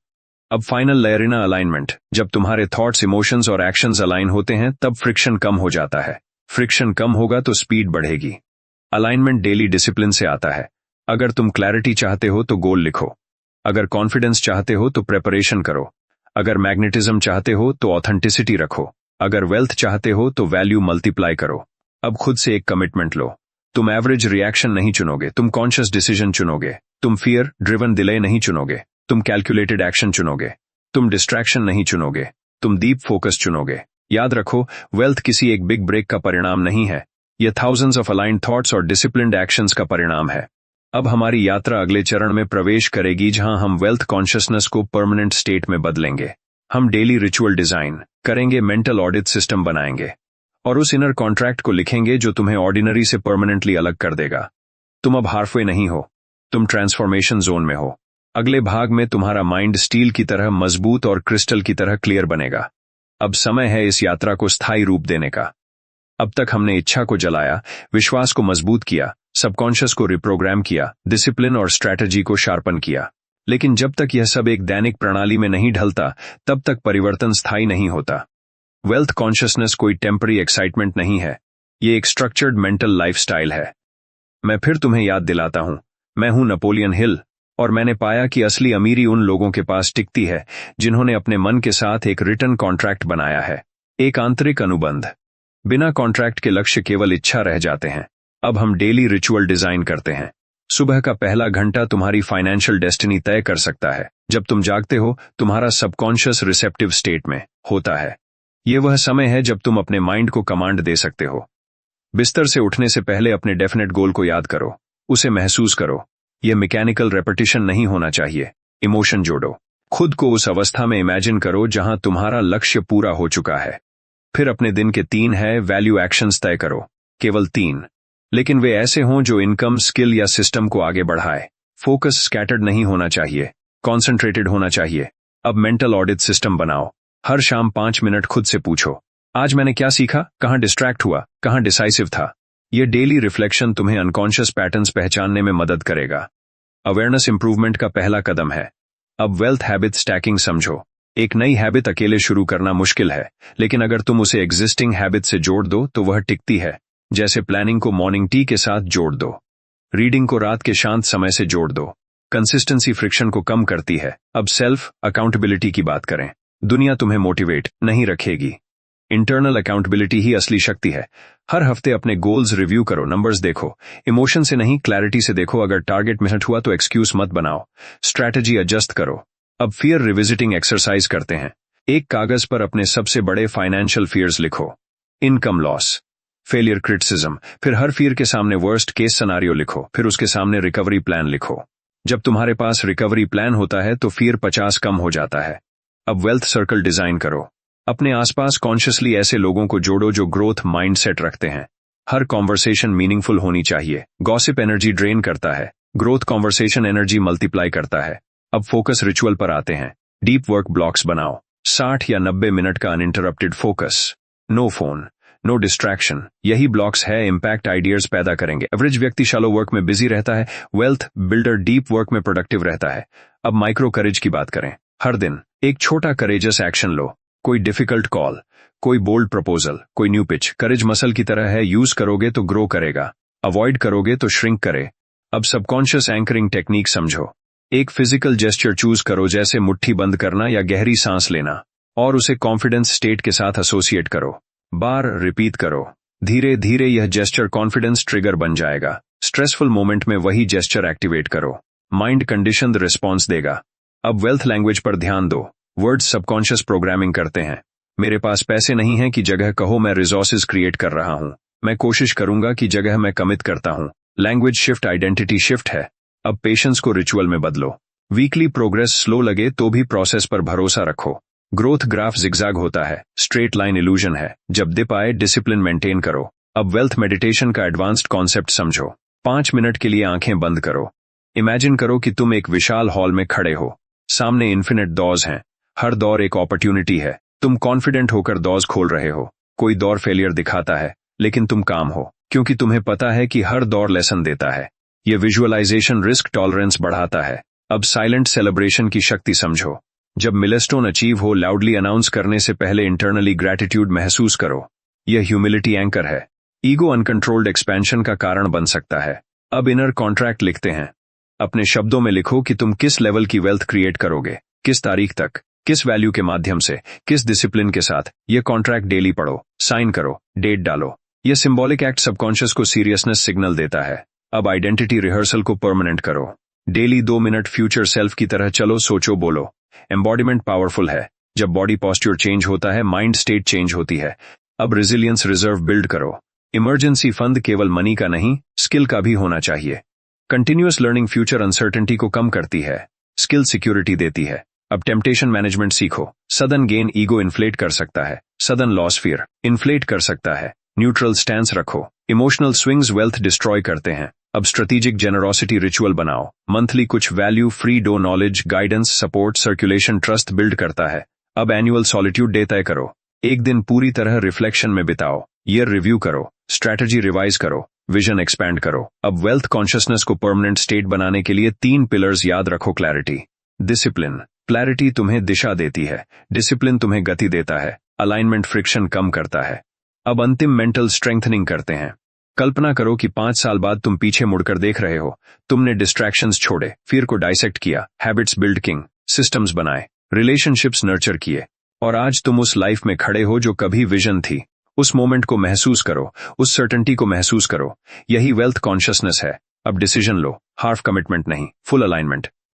अब फाइनल लेयर इनर अलाइनमेंट। जब तुम्हारे थॉट्स, इमोशंस और एक्शंस अलाइन होते हैं तब फ्रिक्शन कम हो जाता है। फ्रिक्शन कम होगा तो स्पीड बढ़ेगी। अलाइनमेंट डेली डिसिप्लिन से आता है। अगर तुम क्लैरिटी चाहते हो तो गोल लिखो। अगर कॉन्फिडेंस चाहते हो तो प्रेपरेशन करो। अगर मैग्नेटिज्म चाहते हो तो ऑथेंटिसिटी रखो। अगर वेल्थ चाहते हो तो वैल्यू मल्टीप्लाई करो। अब खुद से एक कमिटमेंट लो। तुम एवरेज रिएक्शन नहीं चुनोगे, तुम कॉन्शियस डिसीजन चुनोगे। तुम फियर ड्रिवन डिले नहीं चुनोगे, तुम कैलकुलेटेड एक्शन चुनोगे। तुम डिस्ट्रैक्शन नहीं चुनोगे, तुम डीप फोकस चुनोगे। याद रखो, वेल्थ किसी एक बिग ब्रेक का परिणाम नहीं है, यह थाउजेंड्स ऑफ अलाइंड थॉट्स और डिसिप्लिन्ड एक्शंस का परिणाम है। अब हमारी यात्रा अगले चरण में प्रवेश करेगी जहां हम वेल्थ कॉन्शियसनेस को परमानेंट स्टेट में बदलेंगे। हम डेली रिचुअल डिजाइन करेंगे, मेंटल ऑडिट सिस्टम बनाएंगे और उस इनर कॉन्ट्रैक्ट को लिखेंगे जो तुम्हें ऑर्डिनरी से परमानेंटली अलग कर देगा। तुम अब हार्फवे नहीं हो, तुम ट्रांसफॉर्मेशन जोन में हो। अगले भाग में तुम्हारा माइंड स्टील की तरह मजबूत और क्रिस्टल की तरह क्लियर बनेगा। अब समय है इस यात्रा को स्थायी रूप देने का। अब तक हमने इच्छा को जलाया, विश्वास को मजबूत किया, सबकॉन्शियस को रिप्रोग्राम किया, डिसिप्लिन और स्ट्रैटेजी को शार्पन किया। लेकिन जब तक यह सब एक दैनिक प्रणाली में नहीं ढलता तब तक परिवर्तन स्थायी नहीं होता। वेल्थ कॉन्शियसनेस कोई टेम्पररी एक्साइटमेंट नहीं है, ये एक स्ट्रक्चर्ड मेंटल लाइफस्टाइल है। मैं फिर तुम्हें याद दिलाता हूं, मैं हूं नेपोलियन हिल और मैंने पाया कि असली अमीरी उन लोगों के पास टिकती है जिन्होंने अपने मन के साथ एक रिटन कॉन्ट्रैक्ट बनाया है, एक आंतरिक अनुबंध। बिना कॉन्ट्रैक्ट के लक्ष्य केवल इच्छा रह जाते हैं। अब हम डेली रिचुअल डिजाइन करते हैं। सुबह का पहला घंटा तुम्हारी फाइनेंशियल डेस्टिनी तय कर सकता है। जब तुम जागते हो तुम्हारा सबकॉन्शियस रिसेप्टिव स्टेट में होता है। यह वह समय है जब तुम अपने माइंड को कमांड दे सकते हो। बिस्तर से उठने से पहले अपने डेफिनेट गोल को याद करो, उसे महसूस करो। यह मैकेनिकल रेपिटेशन नहीं होना चाहिए, इमोशन जोड़ो। खुद को उस अवस्था में इमेजिन करो जहां तुम्हारा लक्ष्य पूरा हो चुका है। फिर अपने दिन के 3 है वैल्यू एक्शंस तय करो, केवल 3, लेकिन वे ऐसे हों जो इनकम, स्किल या सिस्टम को आगे बढ़ाए। फोकस स्कैटर्ड नहीं होना चाहिए, कॉन्सेंट्रेटेड होना चाहिए। अब मेंटल ऑडिट सिस्टम बनाओ। हर शाम 5 मिनट खुद से पूछो, आज मैंने क्या सीखा, कहां डिस्ट्रैक्ट हुआ, कहां डिसाइसिव था। यह डेली रिफ्लेक्शन तुम्हें अनकॉन्शियस पैटर्न्स पहचानने में मदद करेगा। अवेयरनेस इंप्रूवमेंट का पहला कदम है। अब वेल्थ हैबिट स्टैकिंग समझो। एक नई हैबिट अकेले शुरू करना मुश्किल है, लेकिन अगर तुम उसे एग्जिस्टिंग हैबिट से जोड़ दो तो वह टिकती है। जैसे प्लानिंग को मॉर्निंग टी के साथ जोड़ दो, रीडिंग को रात के शांत समय से जोड़ दो। कंसिस्टेंसी फ्रिक्शन को कम करती है। अब सेल्फ अकाउंटेबिलिटी की बात करें। दुनिया तुम्हें मोटिवेट नहीं रखेगी, इंटरनल अकाउंटेबिलिटी ही असली शक्ति है। हर हफ्ते अपने गोल्स रिव्यू करो, नंबर्स देखो, इमोशन से नहीं क्लैरिटी से देखो। अगर टारगेट मिस हुआ तो एक्सक्यूज मत बनाओ, स्ट्रैटेजी एडजस्ट करो। अब फियर रिविजिटिंग एक्सरसाइज करते हैं। एक कागज पर अपने सबसे बड़े फाइनेंशियल फियर्स लिखो, इनकम लॉस, फेलियर, क्रिटिसिज्म। फिर हर फियर के सामने वर्स्ट केस सिनेरियो लिखो, फिर उसके सामने रिकवरी प्लान लिखो। जब तुम्हारे पास रिकवरी प्लान होता है तो फियर 50 कम हो जाता है। अब वेल्थ सर्कल डिजाइन करो। अपने आसपास कॉन्शियसली ऐसे लोगों को जोड़ो जो ग्रोथ माइंडसेट रखते हैं। हर कॉन्वर्सेशन मीनिंगफुल होनी चाहिए। गॉसिप एनर्जी ड्रेन करता है, ग्रोथ कॉन्वर्सेशन एनर्जी मल्टीप्लाई करता है। अब फोकस रिचुअल पर आते हैं। डीप वर्क ब्लॉक्स बनाओ, 60 या 90 मिनट का uninterrupted focus, no phone, no distraction. यही ब्लॉक्स है इम्पैक्ट आइडियाज पैदा करेंगे। एवरेज व्यक्ति शैलो वर्क में बिजी रहता है, वेल्थ बिल्डर डीप वर्क में प्रोडक्टिव रहता है। अब माइक्रो करेज की बात करें। हर दिन एक छोटा करेजस एक्शन लो, कोई डिफिकल्ट कॉल, कोई बोल्ड प्रपोजल, कोई न्यू पिच। करेज मसल की तरह है, यूज करोगे तो ग्रो करेगा, अवॉइड करोगे तो श्रिंक करे। अब सबकॉन्शियस एंकरिंग टेक्निक समझो। एक फिजिकल जेस्चर चूज करो, जैसे मुट्ठी बंद करना या गहरी सांस लेना, और उसे कॉन्फिडेंस स्टेट के साथ एसोसिएट करो। बार रिपीट करो, धीरे धीरे यह जेस्चर कॉन्फिडेंस ट्रिगर बन जाएगा। स्ट्रेसफुल मोमेंट में वही जेस्चर एक्टिवेट करो, माइंड कंडीशनड रिस्पॉन्स देगा। अब वेल्थ लैंग्वेज पर ध्यान दो। वर्ड्स सबकॉन्शियस प्रोग्रामिंग करते हैं। मेरे पास पैसे नहीं है की जगह कहो मैं रिसोर्सेज क्रिएट कर रहा हूं। मैं कोशिश करूंगा की जगह मैं कमिट करता हूं। लैंग्वेज शिफ्ट आइडेंटिटी शिफ्ट है। अब पेशेंस को रिचुअल में बदलो। वीकली प्रोग्रेस स्लो लगे तो भी प्रोसेस पर भरोसा रखो। ग्रोथ ग्राफ जिगजैग होता है, स्ट्रेट लाइन इल्यूजन है। जब डिप आए डिसिप्लिन मेंटेन करो। अब वेल्थ मेडिटेशन का एडवांस्ड कॉन्सेप्ट समझो। 5 मिनट के लिए आंखें बंद करो। इमेजिन करो कि तुम एक विशाल हॉल में खड़े हो। सामने इन्फिनिट डोर्स हैं। हर दौर एक अपॉर्चुनिटी है। तुम कॉन्फिडेंट होकर डोर्स खोल रहे हो। कोई दौर फेलियर दिखाता है, लेकिन तुम काम हो, क्योंकि तुम्हें पता है कि हर दौर लेसन देता है। यह विजुअलाइजेशन रिस्क टॉलरेंस बढ़ाता है। अब साइलेंट सेलिब्रेशन की शक्ति समझो। जब मिलस्टोन अचीव हो, लाउडली अनाउंस करने से पहले इंटरनली ग्रैटिट्यूड महसूस करो। यह ह्यूमिलिटी एंकर है। ईगो अनकंट्रोल्ड एक्सपेंशन का कारण बन सकता है। अब इनर कॉन्ट्रैक्ट लिखते हैं। अपने शब्दों में लिखो कि तुम किस लेवल की वेल्थ क्रिएट करोगे, किस तारीख तक, किस वैल्यू के माध्यम से, किस डिसिप्लिन के साथ। यह कॉन्ट्रैक्ट डेली पढ़ो, साइन करो, डेट डालो। यह सिंबॉलिक एक्ट सबकॉन्शियस को सीरियसनेस सिग्नल देता है। अब आइडेंटिटी रिहर्सल को परमानेंट करो। डेली 2 मिनट फ्यूचर सेल्फ की तरह चलो, सोचो, बोलो। एम्बॉडीमेंट पावरफुल है। जब बॉडी पॉस्चर चेंज होता है, माइंड स्टेट चेंज होती है। अब रेजिलियंस रिजर्व बिल्ड करो। इमरजेंसी फंड केवल मनी का नहीं, स्किल का भी होना चाहिए। कंटिन्यूअस लर्निंग फ्यूचर अनसर्टेनिटी को कम करती है, स्किल सिक्योरिटी देती है। अब टेम्पटेशन मैनेजमेंट सीखो। सडन गेन ईगो इन्फ्लेट कर सकता है, सडन लॉस फियर इन्फ्लेट कर सकता है। न्यूट्रल स्टैंस रखो। इमोशनल स्विंग्स वेल्थ डिस्ट्रॉय करते हैं। अब स्ट्रेटेजिक जेनरोसिटी रिचुअल बनाओ। मंथली कुछ वैल्यू फ्री डो, knowledge, guidance, support, circulation, trust build करता है। अब एनुअल सॉलिट्यूड डे तय करो। एक दिन पूरी तरह रिफ्लेक्शन में बिताओ। ईयर रिव्यू करो, स्ट्रैटेजी रिवाइज करो, विजन एक्सपैंड करो। अब वेल्थ कॉन्शियसनेस को परमानेंट स्टेट बनाने के लिए 3 पिलर्स याद रखो। Clarity, discipline. क्लैरिटी तुम्हें दिशा देती है, डिसिप्लिन तुम्हें गति देता है, अलाइनमेंट फ्रिक्शन कम करता है। अब अंतिम मेंटल स्ट्रेंथनिंग करते हैं। कल्पना करो कि 5 साल बाद तुम पीछे मुड़कर देख रहे हो। तुमने डिस्ट्रैक्शंस छोड़े, फियर को डाइसेक्ट किया, हैबिट्स बिल्ड किंग, सिस्टम्स बनाए, रिलेशनशिप्स नर्चर किए, और आज तुम उस लाइफ में खड़े हो जो कभी विजन थी। उस मोमेंट को महसूस करो, उस सर्टेनिटी को महसूस करो। यही वेल्थ कॉन्शियसनेस है। अब डिसीजन लो, हाफ कमिटमेंट नहीं, फुल अलाइनमेंट।